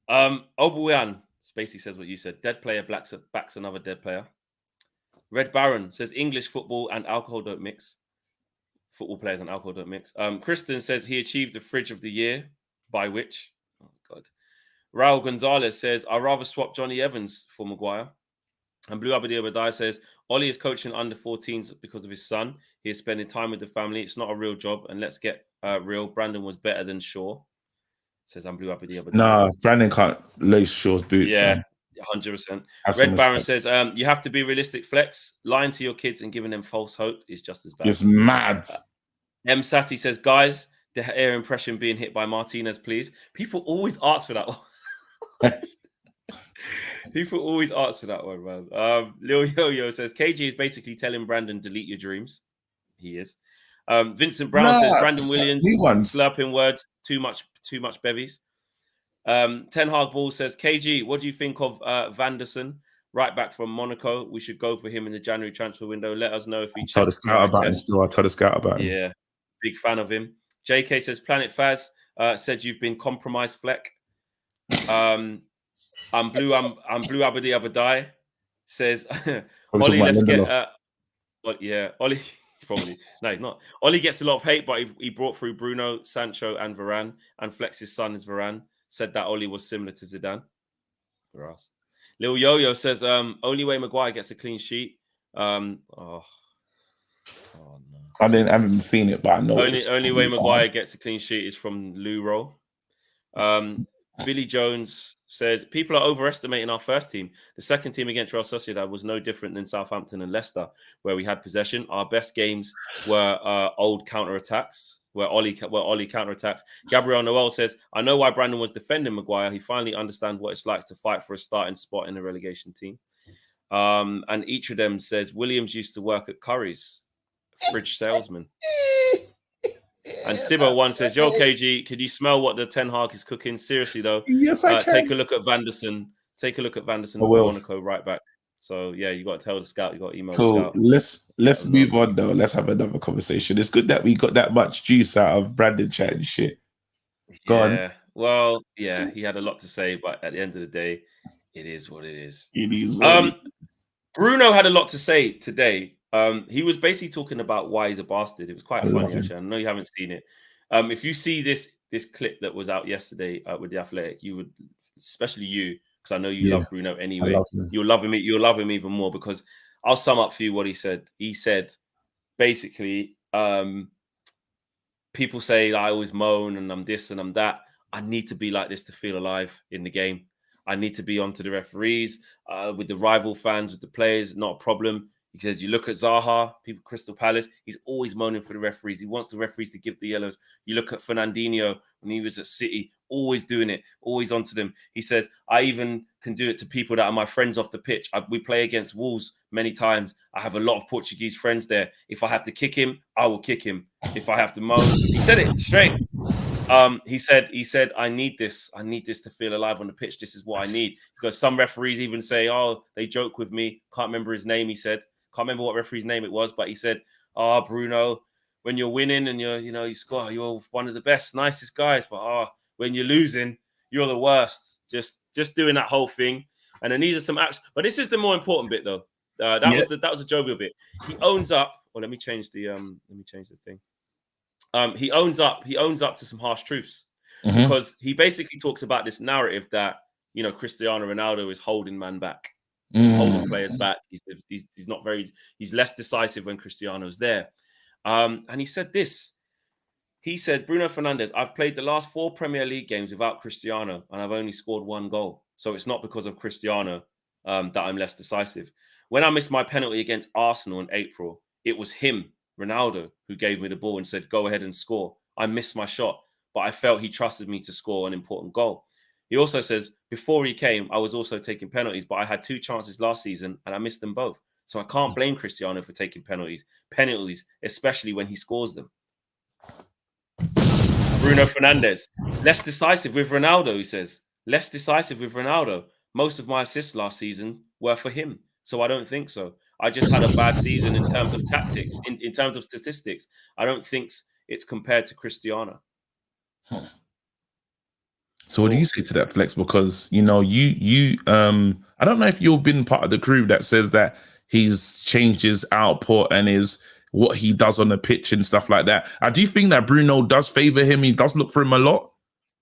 OWEN basically says what you said. Dead player backs another dead player. Red Baron says English football and alcohol don't mix. Football players and alcohol don't mix. Kristen says he achieved the fridge of the year, by which, oh God. Raul Gonzalez says, I'd rather swap Johnny Evans for Maguire. And Blue Abadi Obadiah says, Ollie is coaching under 14s because of his son. He is spending time with the family. It's not a real job. And let's get real. Brandon was better than Shaw. Says I'm Blue Abadi Obadiah. Nah, Brandon can't lace Shaw's boots. Yeah, Man. 100%. Have some Red Baron respect. says, you have to be realistic, Flex. Lying to your kids and giving them false hope is just as bad. It's mad. M. Sati says, guys, the air impression being hit by Martinez, please. People always ask for that one. People always ask for that one, man. Lil Yo-Yo says, KG is basically telling Brandon, delete your dreams. He is. Vincent Brown says, Brandon Williams, slurping words, too much bevies. Ten Hag Ball says, KG, what do you think of Vanderson? Right back from Monaco. We should go for him in the January transfer window. Let us know if he I'll try to scout about him. Yeah, big fan of him. JK says, Planet Faz said you've been compromised, Fleck. I'm Blue Abadi Abadai says, Ollie, let's get Ollie probably. No, he's not. Ollie gets a lot of hate, but he brought through Bruno, Sancho, and Varane, and Flex's son is Varane. Said that Ollie was similar to Zidane. For us. Lil Yo-Yo says, only way Maguire gets a clean sheet. Oh no. I haven't seen it, but I know only way Maguire gets a clean sheet is from Lou Roll. Billy Jones says, people are overestimating our first team. The second team against Real Sociedad was no different than Southampton and Leicester, where we had possession. Our best games were old counter-attacks, where Ollie counter-attacks. Gabriel Noel says, I know why Brandon was defending Maguire. He finally understands what it's like to fight for a starting spot in a relegation team. And each of them says, Williams used to work at Curry's, fridge salesman. And Sibbo one says, yo, KG, could you smell what the Ten Hag is cooking? Seriously, though. Yes, I can. Take a look at Vanderson. Take a look at Vanderson for Monaco right back. So, yeah, you got to tell the scout. You got to email the scout. Let's move on, though. Let's have another conversation. It's good that we got that much juice out of Brandon chat and shit. Go on. Well, yeah, he had a lot to say, but at the end of the day, it is what it is. It is what it is. Bruno had a lot to say today. He was basically talking about why he's a bastard. It was quite funny, actually. I know you haven't seen it. If you see this clip that was out yesterday with the Athletic, you would, especially you, because I know you love Bruno anyway. You'll love him. You'll love him even more, because I'll sum up for you what he said. He said, basically, people say I always moan and I'm this and I'm that. I need to be like this to feel alive in the game. I need to be onto the referees, with the rival fans, with the players, not a problem. He says, you look at Zaha, people, Crystal Palace, he's always moaning for the referees. He wants the referees to give the yellows. You look at Fernandinho when he was at City, always doing it, always onto them. He says, I even can do it to people that are my friends off the pitch. We play against Wolves many times. I have a lot of Portuguese friends there. If I have to kick him, I will kick him. If I have to moan, he said it straight. He said, I need this to feel alive on the pitch. This is what I need. Because some referees even say, oh, they joke with me. Can't remember his name, he said. Can't remember what referee's name it was, but he said, oh, Bruno, when you're winning and you score, you're one of the best, nicest guys. But when you're losing, you're the worst. Just doing that whole thing. And then these are some action. But this is the more important bit, though. That was a jovial bit. He owns up. Well, let me change the thing. He owns up to some harsh truths because he basically talks about this narrative that Cristiano Ronaldo is holding man back, holding players back. He's not very. He's less decisive when Cristiano's there. And he said this. He said, Bruno Fernandes, I've played the last 4 Premier League games without Cristiano, and I've only scored 1 goal. So it's not because of Cristiano that I'm less decisive. When I missed my penalty against Arsenal in April, it was him, Ronaldo, who gave me the ball and said, go ahead and score. I missed my shot, but I felt he trusted me to score an important goal. He also says, before he came, I was also taking penalties, but I had 2 chances last season and I missed them both. So I can't blame Cristiano for taking penalties, especially when he scores them. Bruno Fernandes, less decisive with Ronaldo, he says. Less decisive with Ronaldo. Most of my assists last season were for him, so I don't think so. I just had a bad season in terms of tactics, in terms of statistics. I don't think it's compared to Cristiano. So what do you say to that, Flex? Because you I don't know if you've been part of the crew that says that he's changed his output and what he does on the pitch and stuff like that. I do think that Bruno does favor him. He does look for him a lot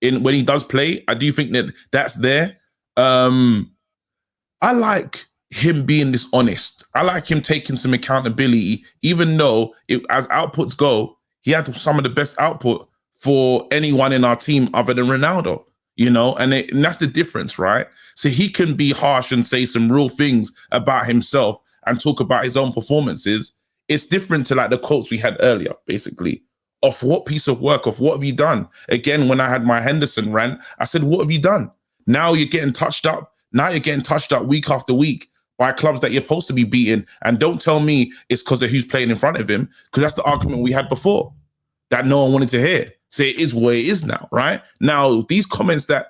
when he does play. I do think that's there. I like him being this honest. I like him taking some accountability, even though as outputs go, he had some of the best output for anyone in our team other than Ronaldo, and that's the difference, right? So he can be harsh and say some real things about himself and talk about his own performances. It's different to like the quotes we had earlier, basically, of what piece of work, of what have you done? Again, when I had my Henderson rant, I said, what have you done? Now you're getting touched up. Now you're getting touched up week after week by clubs that you're supposed to be beating. And don't tell me it's because of who's playing in front of him, because that's the argument we had before that no one wanted to hear. So it is what it is now, right? Now, these comments that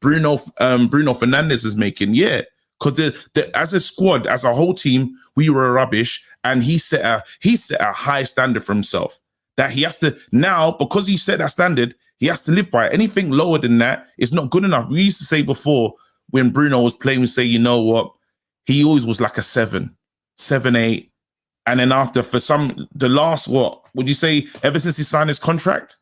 Bruno Fernandes is making, because as a squad, as a whole team, we were rubbish, and he set a high standard for himself that he has to now, because he set that standard, he has to live by it. Anything lower than that is not good enough. We used to say before when Bruno was playing, we say, you know what, he always was like a 7, 8, and then after the last what would you say? Ever since he signed his contract,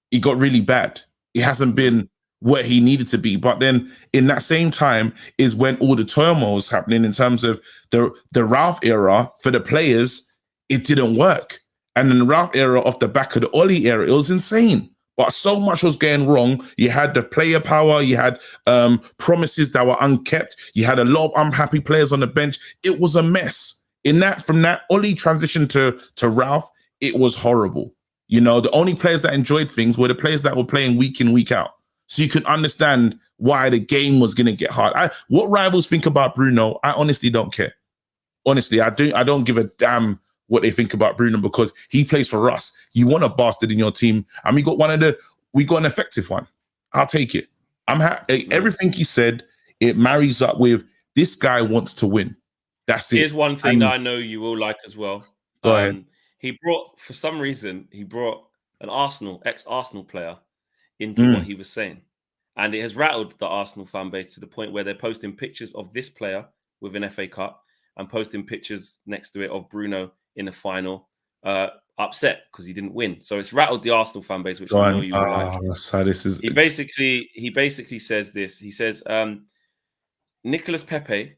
he got really bad. He hasn't been where he needed to be. But then in that same time is when all the turmoil was happening in terms of the Ralph era for the players, it didn't work. And then the Ralph era off the back of the Oli era, it was insane. But so much was going wrong. You had the player power, you had promises that were unkept, you had a lot of unhappy players on the bench. It was a mess. From that Oli transition to Ralph, it was horrible. The only players that enjoyed things were the players that were playing week in, week out. So you could understand why the game was going to get hard. What rivals think about Bruno, I honestly don't care. Honestly, I don't give a damn what they think about Bruno, because he plays for us. You want a bastard in your team, and we got an effective one. I'll take it. Everything he said, it marries up with this guy wants to win. That's it. Here's one thing that I know you will like as well. Go ahead. For some reason, he brought an ex-Arsenal player into what he was saying. And it has rattled the Arsenal fan base to the point where they're posting pictures of this player with an FA Cup and posting pictures next to it of Bruno in the final, upset because he didn't win. So it's rattled the Arsenal fan base, which I know you will like. So this is... He basically says this. He says, Nicolas Pepe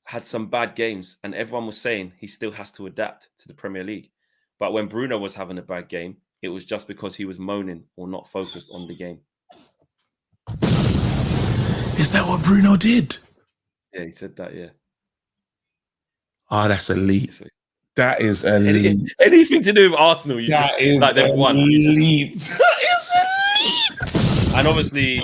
had some bad games and everyone was saying he still has to adapt to the Premier League. But when Bruno was having a bad game, it was just because he was moaning or not focused on the game. Is that what Bruno did? Yeah, he said that, yeah. Oh, that's elite. That is elite. Anything to do with Arsenal, you just like they've won. That is elite. And obviously,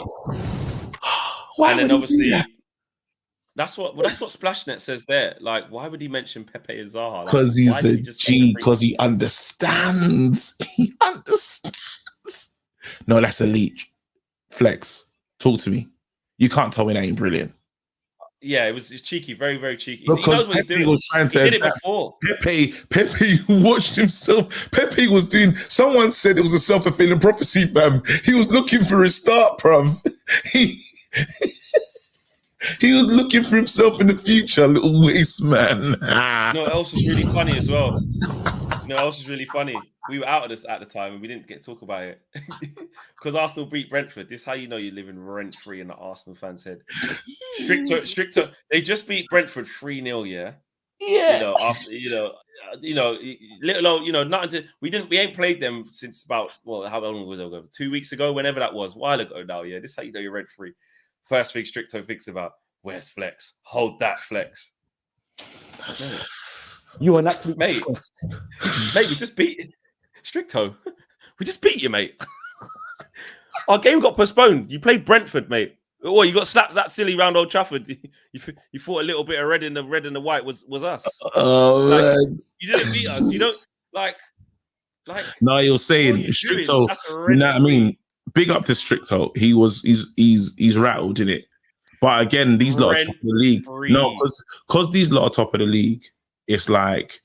that's what Splashnet says there. Like, why would he mention Pepe and Zaha? Because he's a G. Because he understands. He understands. No, that's elite. Flex, talk to me. You can't tell me that ain't brilliant. Yeah, it was cheeky, very, very cheeky. Because he knows what Pepe he's doing. was trying to. He did it before. Pepe watched himself. Pepe was doing. Someone said it was a self-fulfilling prophecy, fam. He was looking for his start, bruv. He was looking for himself in the future, little waste man. You know what else was really funny as well? You know what else was really funny? We were out of this at the time and we didn't get to talk about it. Because Arsenal beat Brentford. This is how you know you're living rent-free in the Arsenal fans' head. Stricter. They just beat Brentford 3-0, yeah? Yeah. You know, after little old, nothing to we ain't played them since about how long was it ago? 2 weeks ago, whenever that was, a while ago now. Yeah, this is how you know you're rent free. First thing Stricto thinks about, where's Flex? Hold that, Flex. Mate. You are an absolute mate. Mate, we just beat Stricto. We just beat you, mate. Our game got postponed. You played Brentford, mate. Oh, you got slapped that silly round Old Trafford. You thought a little bit of red and the white was us. Oh, man. You didn't beat us. You don't like. No, you're saying Stricto. You know what I mean? Big up to Stricto. He's rattled in it. But again, these lot are top of the league. No, because these lot are top of the league. It's like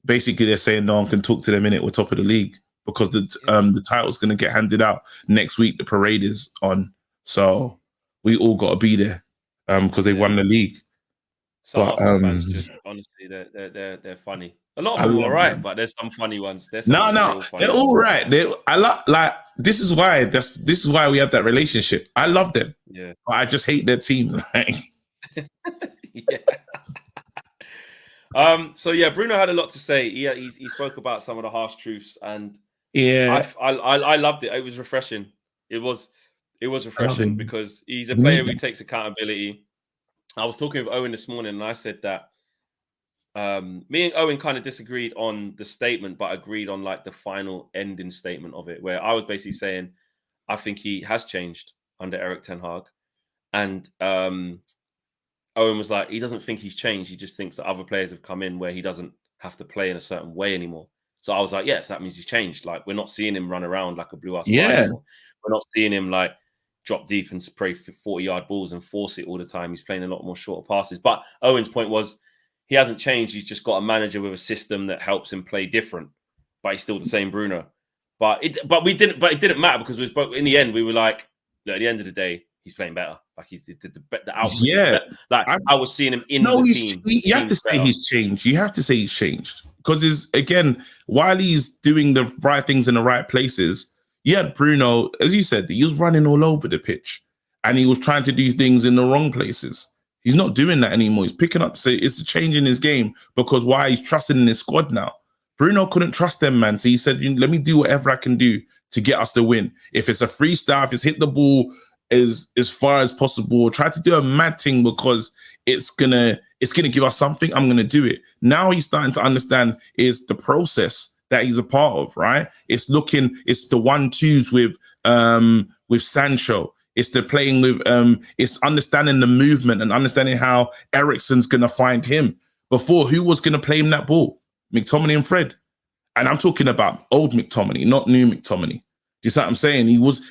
basically they're saying no one can talk to them in it. We're top of the league because the title's going to get handed out next week. The parade is on, so we all got to be there because they won the league. Some Arsenal fans just honestly, they're funny. A lot of them are all right, but there's some funny ones. They're all right. I this is why we have that relationship. I love them. Yeah, but I just hate their team. Yeah. So yeah, Bruno had a lot to say. He spoke about some of the harsh truths, and I loved it. It was refreshing. It was refreshing because he's a player who takes accountability. I was talking with Owen this morning, and I said that me and Owen kind of disagreed on the statement, but agreed on like the final ending statement of it, where I was basically saying I think he has changed under Erik ten Hag, and Owen was like, he doesn't think he's changed. He just thinks that other players have come in where he doesn't have to play in a certain way anymore. So I was like, yes, that means he's changed. Like, we're not seeing him run around like a blue-ass fly anymore. We're not seeing him like drop deep and spray 40-yard balls and force it all the time. He's playing a lot more shorter passes. But Owen's point was he hasn't changed. He's just got a manager with a system that helps him play different. But he's still the same Bruno. But it didn't matter because in the end we were like, look, at the end of the day, he's playing better. Like he's the output. Yeah, like I was seeing him in the team. You have to say he's changed. You have to say he's changed because while he's doing the right things in the right places, you had Bruno, as you said, he was running all over the pitch and he was trying to do things in the wrong places. He's not doing that anymore. He's picking up. So it's a change in his game because why he's trusting in his squad now. Bruno couldn't trust them, man. So he said, let me do whatever I can do to get us the win. If it's a freestyle, if it's hit the ball as far as possible, try to do a mad thing because it's gonna give us something. I'm gonna do it. Now he's starting to understand is the process that he's a part of, right? It's the 1-2s with Sancho. It's the playing with it's understanding the movement and understanding how Eriksen's gonna find him. Before, who was gonna play him that ball? McTominay and Fred. And I'm talking about old McTominay, not new McTominay. Do you see what I'm saying?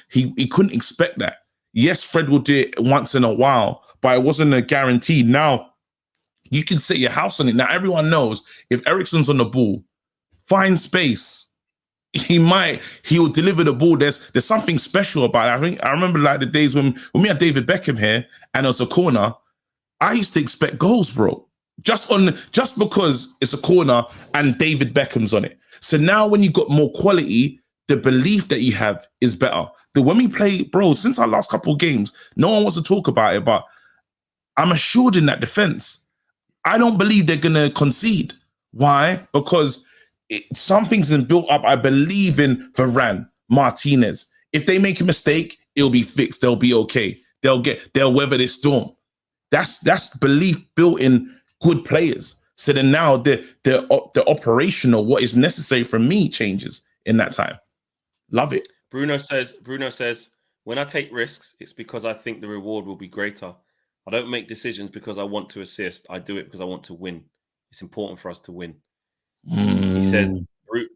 He couldn't expect that. Yes, Fred will do it once in a while, but it wasn't a guarantee. Now, you can set your house on it. Now, everyone knows if Eriksen's on the ball, find space. He will deliver the ball. There's something special about it. I remember like the days when we had David Beckham here and it was a corner. I used to expect goals, bro. Just because it's a corner and David Beckham's on it. So now when you got more quality, the belief that you have is better. When we play, bro, since our last couple of games, no one wants to talk about it, but I'm assured in that defense. I don't believe they're going to concede. Why? Because something's been built up. I believe in Varane, Martinez. If they make a mistake, it'll be fixed. They'll be okay. They'll weather this storm. That's belief built in good players. So then now the operational, what is necessary from me changes in that time. Love it. Bruno says, when I take risks, it's because I think the reward will be greater. I don't make decisions because I want to assist. I do it because I want to win. It's important for us to win. He says,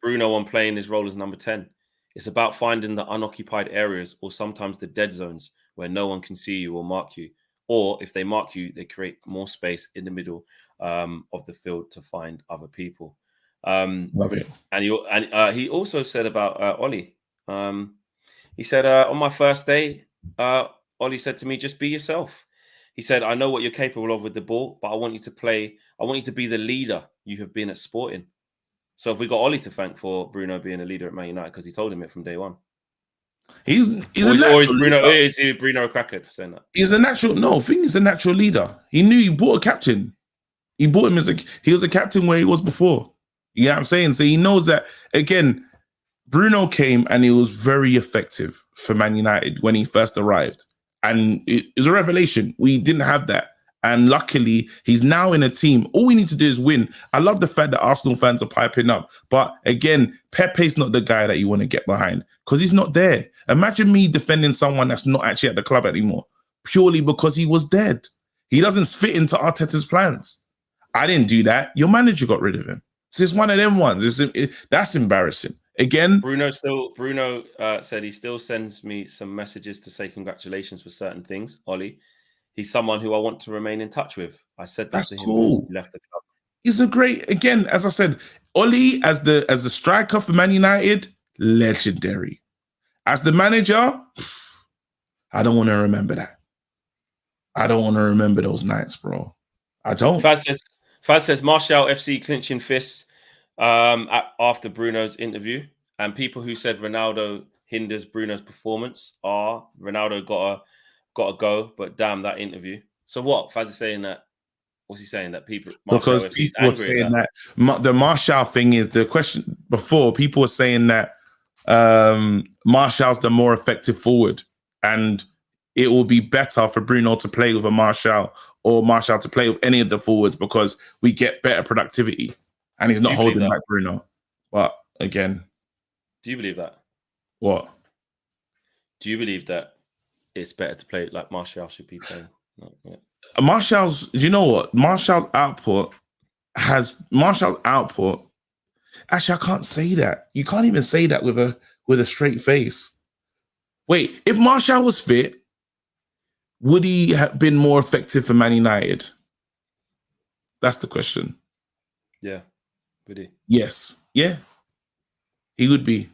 Bruno on playing his role as number 10. It's about finding the unoccupied areas or sometimes the dead zones where no one can see you or mark you. Or if they mark you, they create more space in the middle of the field to find other people. Love it. And he also said about Ollie. He said, on my first day, Ollie said to me, just be yourself. He said, "I know what you're capable of with the ball, but I want you to play. I want you to be the leader you have been at Sporting." So have we got Ollie to thank for Bruno being a leader at Man United because he told him it from day one? He's a Or is natural Bruno leader. Bruno a crackhead for saying that? He's a natural. No, I think he's a natural leader. He knew he bought a captain. He bought him he was a captain where he was before. You know what I'm saying? So he knows that, again, Bruno came and he was very effective for Man United when he first arrived. And it was a revelation. We didn't have that. And luckily, he's now in a team. All we need to do is win. I love the fact that Arsenal fans are piping up. But again, Pepe's not the guy that you want to get behind because he's not there. Imagine me defending someone that's not actually at the club anymore, purely because he was dead. He doesn't fit into Arteta's plans. I didn't do that. Your manager got rid of him. So it's one of them ones. That's embarrassing. Again, Bruno said he still sends me some messages to say congratulations for certain things. Ollie, he's someone who I want to remain in touch with. I said that to him before he left the club. He's a great, again, as I said, Ollie as the striker for Man United, legendary. As the manager, I don't want to remember that. I don't want to remember those nights, bro. I don't. Faz says Martial FC clinching fists after Bruno's interview, and people who said Ronaldo hinders Bruno's performance are Ronaldo got to go, but damn that interview. So what? Faz is saying that. What's he saying? That people because people were saying that the Martial thing is the question before. People were saying that Martial's the more effective forward, and it will be better for Bruno to play with a Martial or Martial to play with any of the forwards because we get better productivity. And he's not holding back Bruno. But again, do you believe that? What? Do you believe that it's better to play like Martial should be playing? No, yeah. Do you know what? Martial's output. Actually, I can't say that. You can't even say that with a straight face. Wait, if Martial was fit, would he have been more effective for Man United? That's the question. Yeah. Would he? Yes. Yeah. He would be.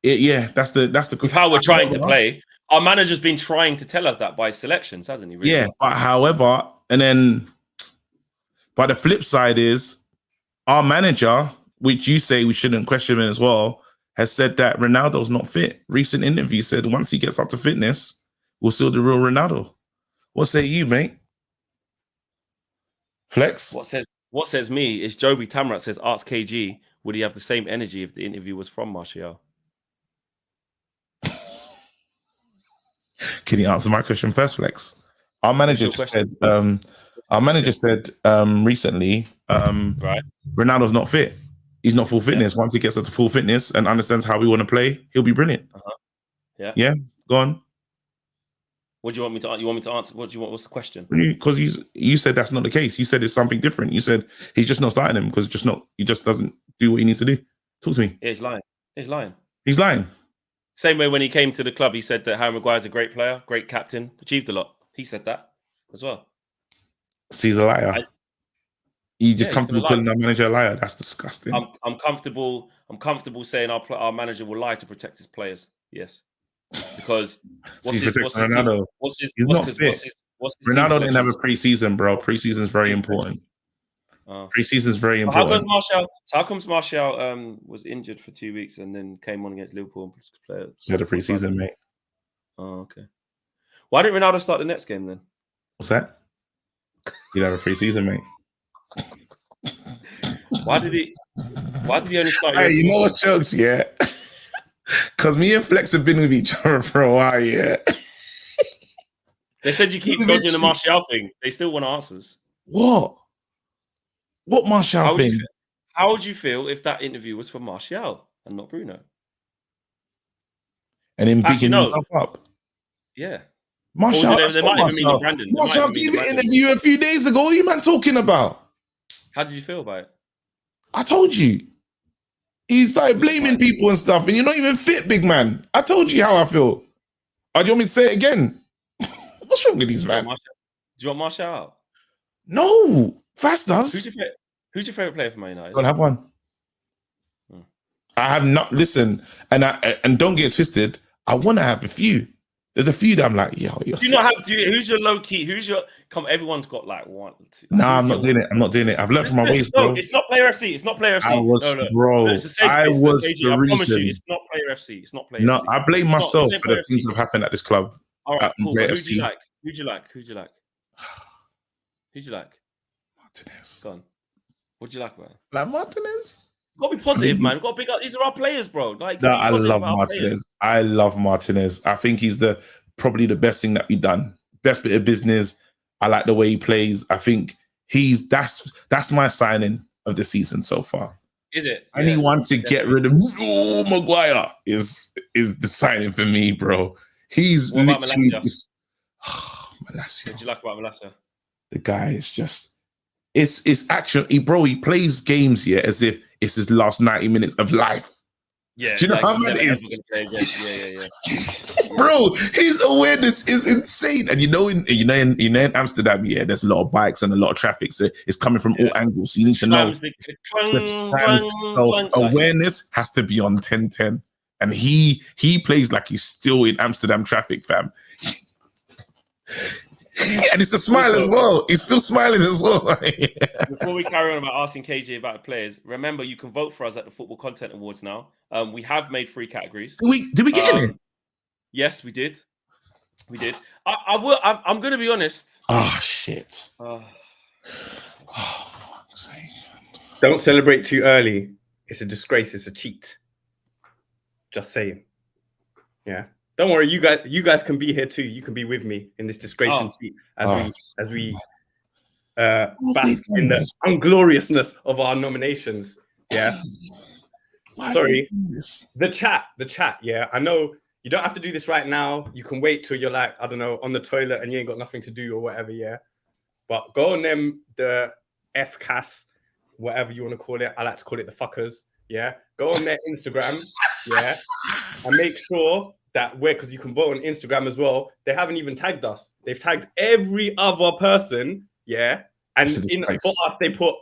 That's the question. How we're trying to play. Our manager's been trying to tell us that by selections, hasn't he? Really? Yeah, but however, but the flip side is our manager, which you say we shouldn't question him as well, has said that Ronaldo's not fit. Recent interview said once he gets up to fitness, we'll see the real Ronaldo. What say you, mate? Flex? What says me is Joby Tamrat says, ask KG, would he have the same energy if the interview was from Martial? Can you answer my question first, Flex? Our manager said recently, right, Ronaldo's not fit. He's not full fitness. Once he gets up to full fitness and understands how we want to play, he'll be brilliant. Yeah. Go on. What do you want me to? You want me to answer? What do you want? What's the question? Because you said that's not the case. You said it's something different. You said he's just not starting him because he just doesn't do what he needs to do. Talk to me. Yeah, he's lying. He's lying. Same way when he came to the club, he said that Harry Maguire's a great player, great captain, achieved a lot. He said that as well. See, he's a liar. You just comfortable calling our manager a liar? That's disgusting. I'm comfortable saying our manager will lie to protect his players. Yes. Because Ronaldo. He's not fit. Ronaldo didn't have a pre-season, bro. Pre-season is very important. Pre-season is very important. How comes Martial was injured for 2 weeks and then came on against Liverpool and played? He had a pre-season, mate. Oh, okay. Why didn't Ronaldo start the next game then? What's that? He'd have a pre-season, mate. Why did he only start? Hey, you know what jokes, yeah? Because me and Flex have been with each other for a while, yeah. They said you keep dodging the Martial thing. They still want answers. What Martial thing? How would you feel if that interview was for Martial and not Bruno? And him bigging himself up? Yeah. Martial gave an interview a few days ago. What are you man talking about? How did you feel about it? I told you. He started blaming people and stuff, and you're not even fit, big man. I told you how I feel. Do you want me to say it again? What's wrong with these man? Do you want Martial out? No, Fast does. Who's your favorite player for Man United? Don't have one. I have not. Listen, and don't get twisted. I want to have a few, There's a few that I'm like, yo, you're Do you not have to? Who's your low key? Who's your come? Everyone's got like one, two. Like, Nah, I'm not doing it. I'm not doing it. I've learned from my ways, bro. No, it's not Player FC. It's not Player FC. I was, no. bro. No, it's a safe I space, was KG, the I promise reason. you, it's not Player FC. It's not Player No, FC. I blame It's myself not for the Player things FC. that happened at this club. All right, cool. Player Who do you FC. like? Who do you like? Who do you like? Who do you like? Martinez. Go on. What do you like, man? Like Martinez? Got to be positive, man. Got to big up. These are our players, bro. Like, No, be I positive love about our players. Martinez. I love Martinez. I think he's probably the best thing that we've done. Best bit of business. I like the way he plays. I think that's my signing of the season so far. Is it? Anyone to get rid of Maguire is the signing for me, bro. He's What about literally Malacia? Malacia. What do you like about Malacia? The guy is just it's actually, bro, he plays games as if it's his last 90 minutes of life. Yeah. Do you know like how mad it is? Yeah. Bro, his awareness is insane. And in Amsterdam, there's a lot of bikes and a lot of traffic. So it's coming from all angles. So you need to know awareness has to be on 10-10. And he plays like he's still in Amsterdam traffic, fam. And it's a smile as well. He's still smiling as well. Before we carry on about asking KJ about the players, remember you can vote for us at the Football Content Awards now. We have made 3 categories. Did we get in it? Yes, we did. We did. I'm going to be honest. Oh shit! Fuck's sake. Don't celebrate too early. It's a disgrace. It's a cheat. Just saying. Yeah. Don't worry, you guys can be here too. You can be with me in this disgrace and cheat as we bask in the ungloriousness of our nominations. Yeah. Sorry. The chat. Yeah. I know you don't have to do this right now. You can wait till you're like, I don't know, on the toilet and you ain't got nothing to do or whatever. Yeah. But go on the FCAS, whatever you want to call it. I like to call it the fuckers. Yeah. Go on their Instagram. Yeah. And make sure that because you can vote on Instagram as well. They haven't even tagged us. They've tagged every other person. Yeah. And for us, they put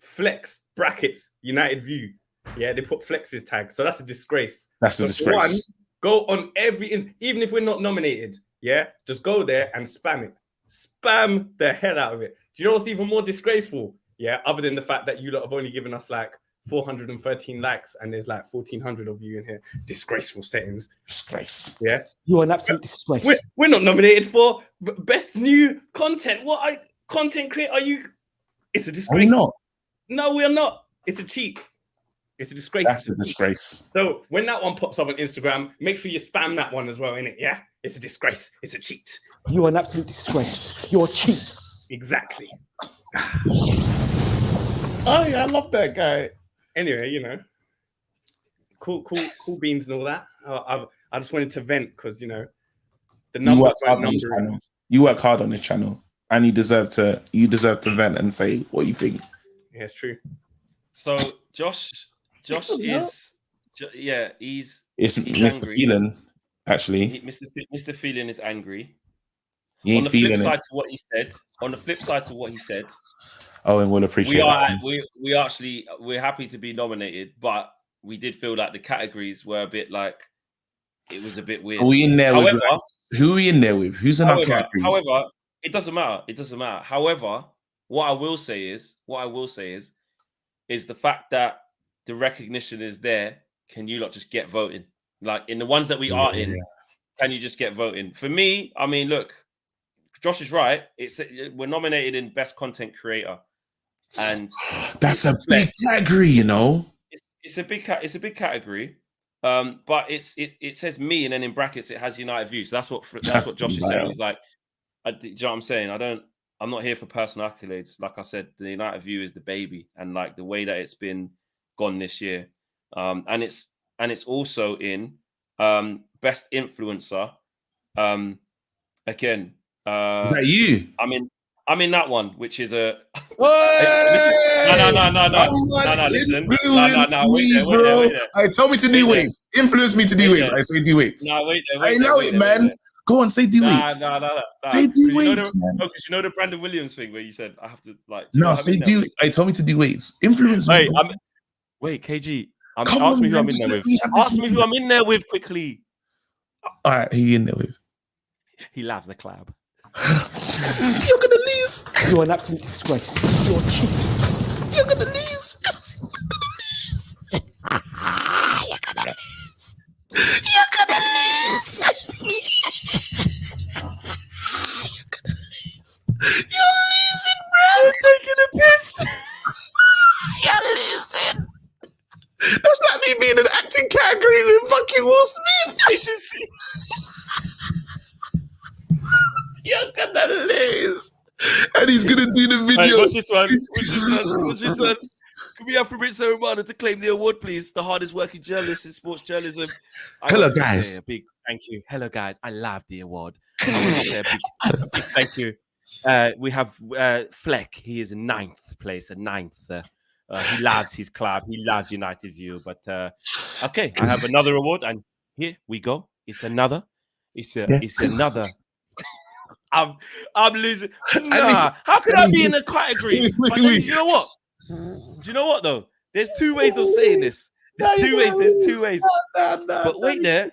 flex brackets, United View. Yeah. They put flex's tag. So that's a disgrace. That's a disgrace. Go on even if we're not nominated. Yeah. Just go there and spam it. Spam the hell out of it. Do you know what's even more disgraceful? Yeah. Other than the fact that you lot have only given us like 413 likes and there's like 1,400 of you in here. Disgraceful settings. Disgrace. Yeah. You are an absolute disgrace. We're not nominated for best new content. What content creator are you? It's a disgrace. Are we not? No, we're not. It's a cheat. It's a disgrace. That's a disgrace. So when that one pops up on Instagram, make sure you spam that one as well, innit? Yeah. It's a disgrace. It's a cheat. You are an absolute disgrace. You're a cheat. Exactly. Oh yeah, I love that guy. Anyway, cool beans and all that. I just wanted to vent because the number. You work hard on this channel, and you deserve to vent and say what you think. Yeah, it's true. So Josh is, he's Mr. Phelan, actually. Mr. Phelan is angry. On the flip side to what he said, Owen will appreciate that. We're happy to be nominated, but we did feel like the categories were a bit like it was a bit weird. Are we in there with who are we in there with? Who's in our category? However, it doesn't matter. However, what I will say is the fact that the recognition is there. Can you lot just get voting? Like in the ones that we are in, can you just get voting? For me, I mean, look, Josh is right. We're nominated in best content creator, and that's a big category, It's a big category, but it says me, and then in brackets it has United View. So that's what Josh is saying. He's like, do you know what I'm saying? I'm not here for personal accolades. Like I said, the United View is the baby, and like the way that it's been gone this year, and it's also in best influencer. Again. Is that you? I'm in that one, which is a. No. Listen. Wait there. Tell me to do weights. Influence me to do weights. I say do weights. No, wait there. I know it, man. Go on, say do weights. No. Say do weights, man. No, because you know the Brandon Williams thing where you said I have to like. No, say do. I told me to do weights. Influence me. Wait, KG. Ask me who I'm in there with. Ask me who I'm in there with quickly. All right, who you in there with? He loves the club. You're gonna lose. You're an absolute disgrace. You're a cheat. You're gonna lose. You're gonna lose. You're gonna lose. You're losing, bro. You're taking a piss. You're losing. That's like me being an acting category with fucking Will Smith. You're gonna lose. And he's gonna do the video. Right, what's this one? What's this one? Can we have Fabrizio Romano to claim the award, please? The hardest working journalist in sports journalism. Hello, guys. A big thank you. Hello, guys. I love the award. I want to say a big thank you. We have Fleck. He is in 9th place, a 9th. He loves his club. He loves United View. But okay, I have another award, and here we go. It's another. It's another. I'm losing. Nah, how could I be in a category? But then, you know what? Do you know what though? There's two ways of saying this. There's two ways. But wait there.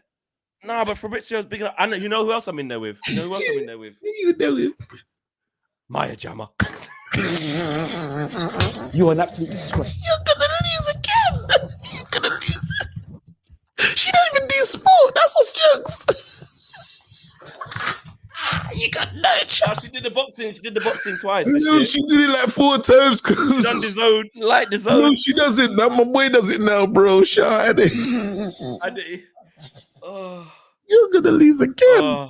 Nah, but Fabrizio's big enough. And you know who else I'm in there with? You know who else I'm in there with? You know him. Maya Jama. You're an absolute disgrace. You're gonna lose again. You're gonna lose. She don't even do sport. That's what's jokes. You got no chance. She did the boxing twice. No, she did it like 4 times. She done the zone, like the zone. No, she doesn't. Now my boy does it now, bro. Shout at it. I did. Oh. You're gonna lose again.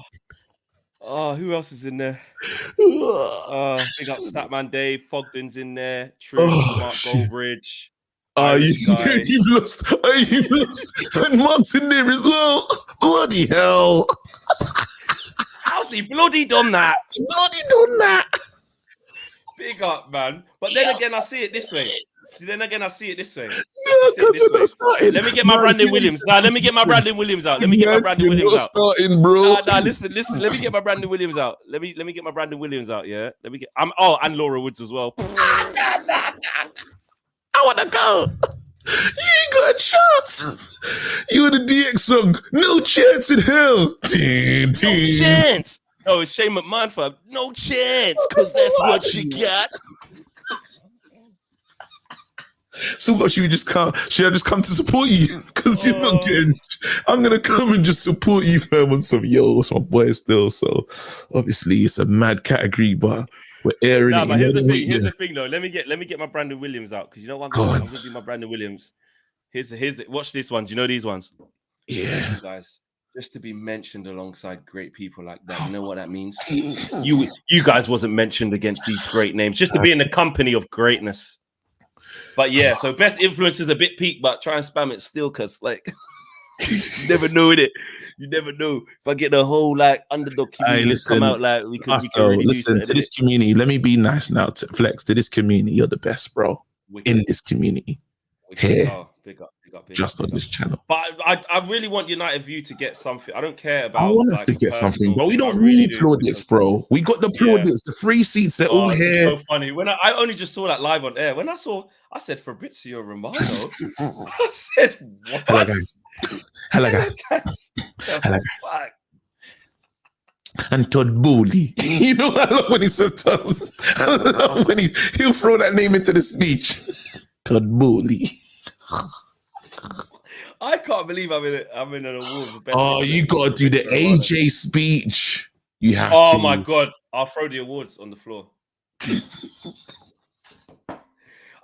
Oh, who else is in there? Big up Statman Dave, Fogden's in there, True, Mark Goldbridge. You've lost. You've lost. And Mark's in there as well. Bloody hell. How's he bloody done that? Big up, man. But then again, I see it this way. No, because you're not starting. Let me get my Brandon Williams. Let me get my Brandon Williams out. You're starting, bro. Listen. Let me get my Brandon Williams out. Let me get my Brandon Williams out. Yeah. And Laura Woods as well. I want to go. You ain't got a chance. You're the DX song. No chance in hell. No chance. Oh, it's Shane McMahon for no chance, because that's what she got. So much you just come. Should I just come to support you? Because you're not getting. I'm gonna come and just support you, fam. On some it's my boy still. So obviously it's a mad category, but we're airing it. But here's the thing, though. Let me get my Brandon Williams out, because you know what I'm gonna do my Brandon Williams. Watch this one. Do you know these ones? Yeah, guys. Just to be mentioned alongside great people like that, you know what that means? You guys wasn't mentioned against these great names. Just to be in the company of greatness. But yeah, so best influence is a bit peak, but try and spam it still, cause like you never know it. You never know if I get the whole like underdog community come out like we can really listen to this community. Let me be nice now to Flex to this community. You're the best, bro. In this community. Here. Big up. On this channel. But I really want United View to get something. I don't care about. I want us to get something, bro. We don't need plaudits, bro. We got the plaudits, the free seats. They're all here. So funny. When I only just saw that live on air. When I said Fabrizio Romano. I said, what? Hello guys. And Todd Bowley. You know, I love when he says Todd. I love when he'll throw that name into the speech. Todd Bowley. I can't believe I'm in an award for best. Oh, you gotta do the AJ speech. You have to. Oh my god, I'll throw the awards on the floor.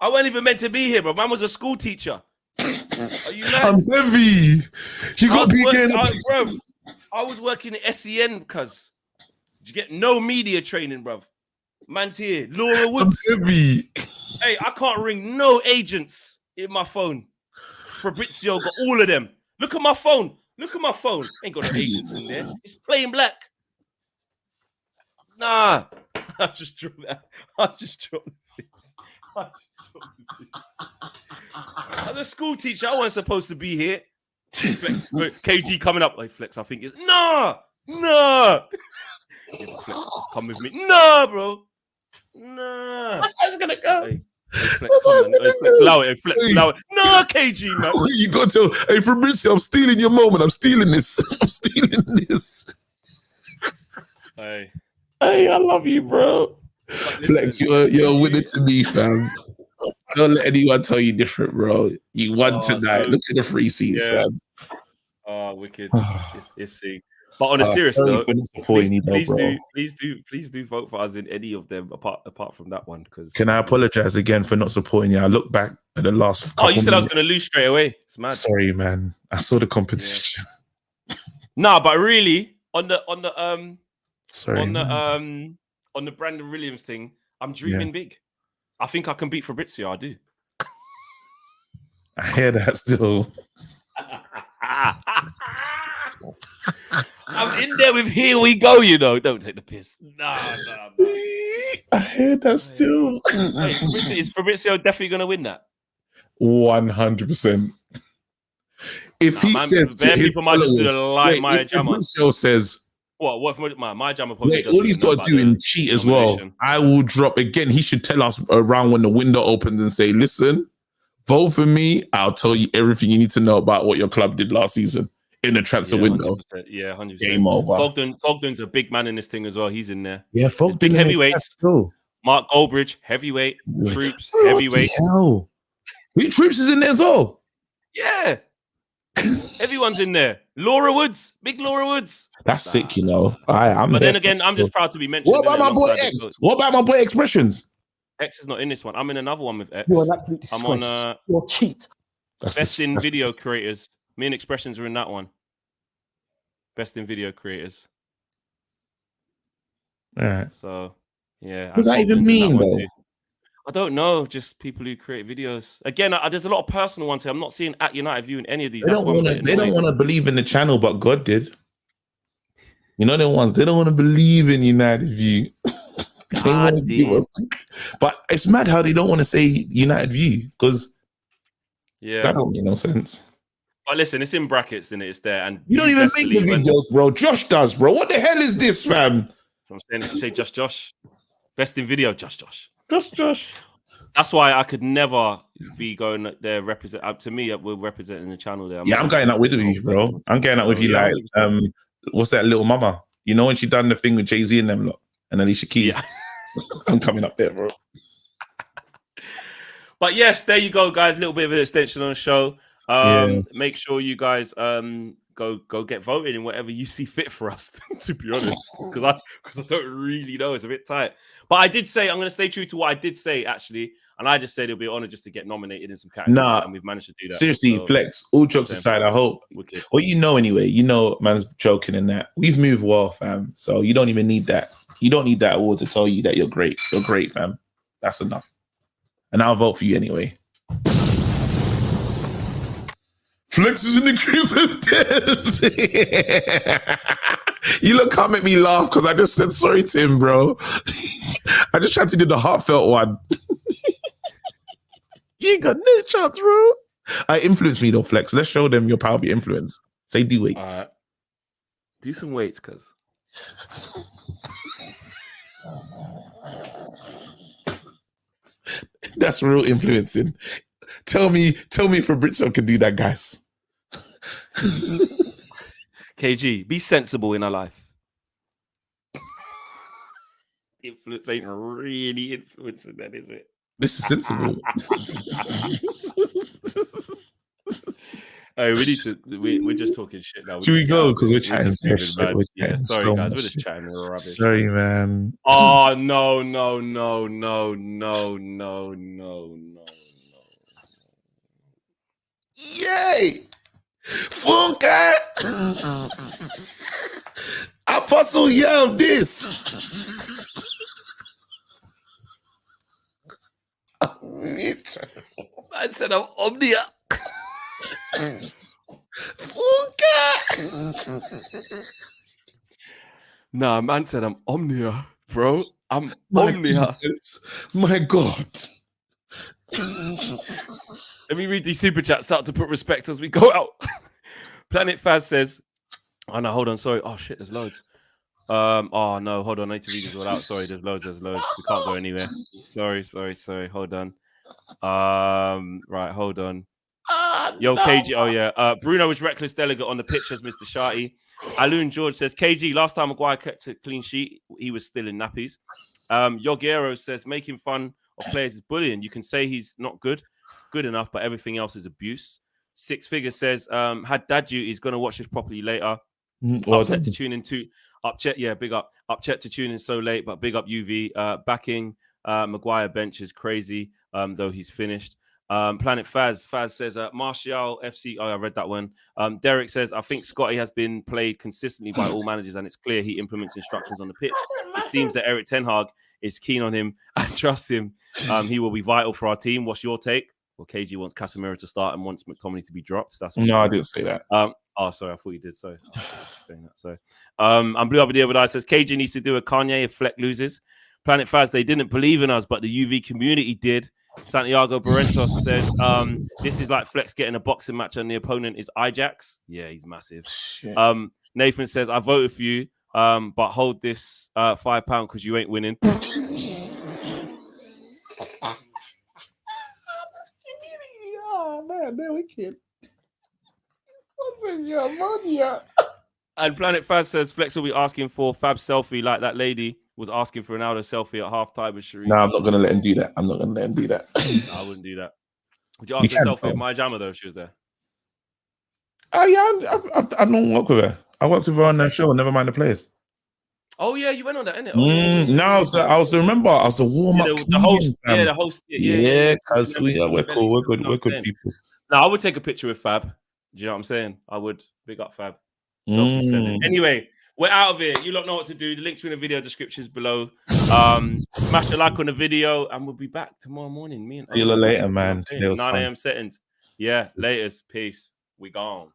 I wasn't even meant to be here, bro. Man was a school teacher. Are you mad? I'm heavy. You got to be again. I was working at SEN, cuz. Did you get no media training, bro? Man's here. Laura Woods. I'm heavy. Hey, I can't ring no agents in my phone. Fabrizio got all of them. Look at my phone. Ain't got no agents in there. It's plain black. Nah. I just dropped the thing. As a school teacher, I wasn't supposed to be here. Flex, KG coming up. Like, Flex, I think it's... Nah. Yeah, Flex, come with me. Nah, bro. Nah. I was going to go. Hey, Flex, allow it. Allow it. No, KG, man. You got to tell, hey, Fabrizio, I'm stealing your moment. I'm stealing this. Hey. Hey, I love you, bro. Flex, you're a winner to me, fam. Don't let anyone tell you different, bro. You won tonight. So, Look at the free seats, yeah. fam. Oh, wicked. It's sick. But on a serious Sorry note, for not supporting you, though, bro. please do vote for us in any of them apart from that one. Because Can I apologize again for not supporting you? I look back at the last couple you said I was minutes. going to lose straight away. It's mad. Sorry, man. I saw the competition. Nah, but really on the Sorry, on man. the Brandon Williams thing, I'm dreaming big. I think I can beat Fabrizio. I do. I hear that still. I'm in there with here we go, you know. Don't take the piss. Nah. I hear that still. Wait, is Fabrizio definitely going to win that? 100%. If he says to his people might just do the like Maya if Jama. Fabrizio says, What Maya Jama probably all he's got to do and cheat as well. I will drop again. He should tell us around when the window opens and say, listen, vote for me. I'll tell you everything you need to know about what your club did last season in the transfer window. 100%. Yeah, 100%. Game over. Fogden's a big man in this thing as well. He's in there. Yeah, Fogden. Big heavyweights. Mark Goldbridge, heavyweight. Troops, heavyweight. Hell. Troops is in there as well. Yeah. Everyone's in there. Laura Woods. Big Laura Woods. That's sick, you know. But then again, I'm just proud to be mentioned. What about my boy X? What about my boy Expressions? X is not in this one. I'm in another one with X. You're an absolute disgrace. I'm on You're a cheat. Best in Video Creators. Me and Expressions are in that one. Best in Video Creators. All right. So, yeah. What does that even mean, though? I don't know. Just people who create videos. Again, there's a lot of personal ones here. I'm not seeing at United View in any of these. They don't want to believe in the channel, but God did. You know the ones they don't want to believe in United View. But it's mad how they don't want to say United View because that don't make no sense. But listen, it's in brackets and it's there. And you don't even make the videos, bro. Josh does, bro. What the hell is this, fam? I'm saying say just Josh. Best in video, just Josh. Just Josh. That's why I could never be going there. To me, we're representing the channel there. I'm going out with you, bro. I'm going out with you, like what's that little mama? You know when she done the thing with Jay-Z and them lot and Alicia Keys. Yeah. I'm coming up there, bro. But yes, there you go, guys. A little bit of an extension on the show. Make sure you guys go get voted in whatever you see fit for us. To be honest, because I don't really know. It's a bit tight. But I did say I'm going to stay true to what I did say actually, and I just said it'll be an honor just to get nominated in some categories, and we've managed to do that. Seriously, Flex. All jokes aside, I hope. Well, you know, anyway, you know, man's joking in that we've moved well, fam. So you don't even need that. You don't need that award to tell you that you're great. You're great, fam. That's enough. And I'll vote for you anyway. Flex is in the group of death. You look, can't make me laugh because I just said sorry to him, bro. I just tried to do the heartfelt one. You ain't got no chance, bro. Influence me though, Flex. Let's show them your power of your influence. Say do weights. All right. Do some weights, cuz. That's real influencing. Tell me Fabrizio can do that, guys. KG, be sensible in our life. Influence ain't really influencing that, is it? This is sensible. Oh, we need to. We're just talking shit now. Should we go? Because we're chatting. Sorry, guys. We're just chatting rubbish. Sorry, man. Oh no. Yay! Funka! Apostle Yam this. I said I'm Omnia. Nah, man said I'm Omnia, bro. I'm Omnia. My God. Let me read these super chats out to put respect as we go out. Planet Faz says, oh no, hold on, sorry. Oh shit, there's loads. Oh no, hold on, I need to read this all out. Sorry, there's loads. We can't go anywhere. Sorry. Hold on. Right, hold on. Yo, KG. Oh yeah. Bruno was reckless delegate on the pitch as Mr. Sharty. Alun George says, KG, last time Maguire kept a clean sheet, he was still in nappies. Yogiero says, making fun of players is bullying. You can say he's not good enough, but everything else is abuse. Six Figures says, had dad duties, going to watch this properly later. Upset to tune in to big up. Upset to tune in so late, but big up UV. Backing Maguire bench is crazy, though he's finished. Planet Faz says Martial FC. Oh, I read that one. Derek says, I think Scotty has been played consistently by all managers, and it's clear he implements instructions on the pitch. It seems that Eric Ten Hag is keen on him. I trust him. He will be vital for our team. What's your take? Well, KG wants Casemiro to start and wants McTominay to be dropped. That's what no, I didn't say that. Oh, sorry, I thought you did. So, saying that. So, and Blue Aberdeen with I says KG needs to do a Kanye if Fleck loses. Planet Faz, they didn't believe in us, but the UV community did. Santiago Barrentos says, this is like Flex getting a boxing match and the opponent is Ajax. Yeah, he's massive. Shit. Nathan says, I voted for you, but hold this £5 because you ain't winning. Oh, man, they're wicked. What's in your money? And Planet Faz says, Flex will be asking for Fab selfie like that lady was asking for an Ronaldo selfie at half-time with Sharif. No, I'm not going to let him do that. I'm not going to let him do that. I wouldn't do that. Would you ask for a selfie with my Jammer, though, if she was there? Oh, yeah, I don't work with her. I worked with her on that show, Never Mind the Players. Oh, yeah, you went on that, innit? Oh, No, I was the warm-up. The host. Yeah, the host. Yeah, because we're cool. We're good people. No, I would take a picture with Fab. Do you know what I'm saying? I would. Big up Fab. Anyway, we're out of here. You don't know what to do. The links are in the video descriptions below. Smash a like on the video, and we'll be back tomorrow morning. Me and See you later, man. 9 a.m. settings. Yeah, latest. Peace. We gone.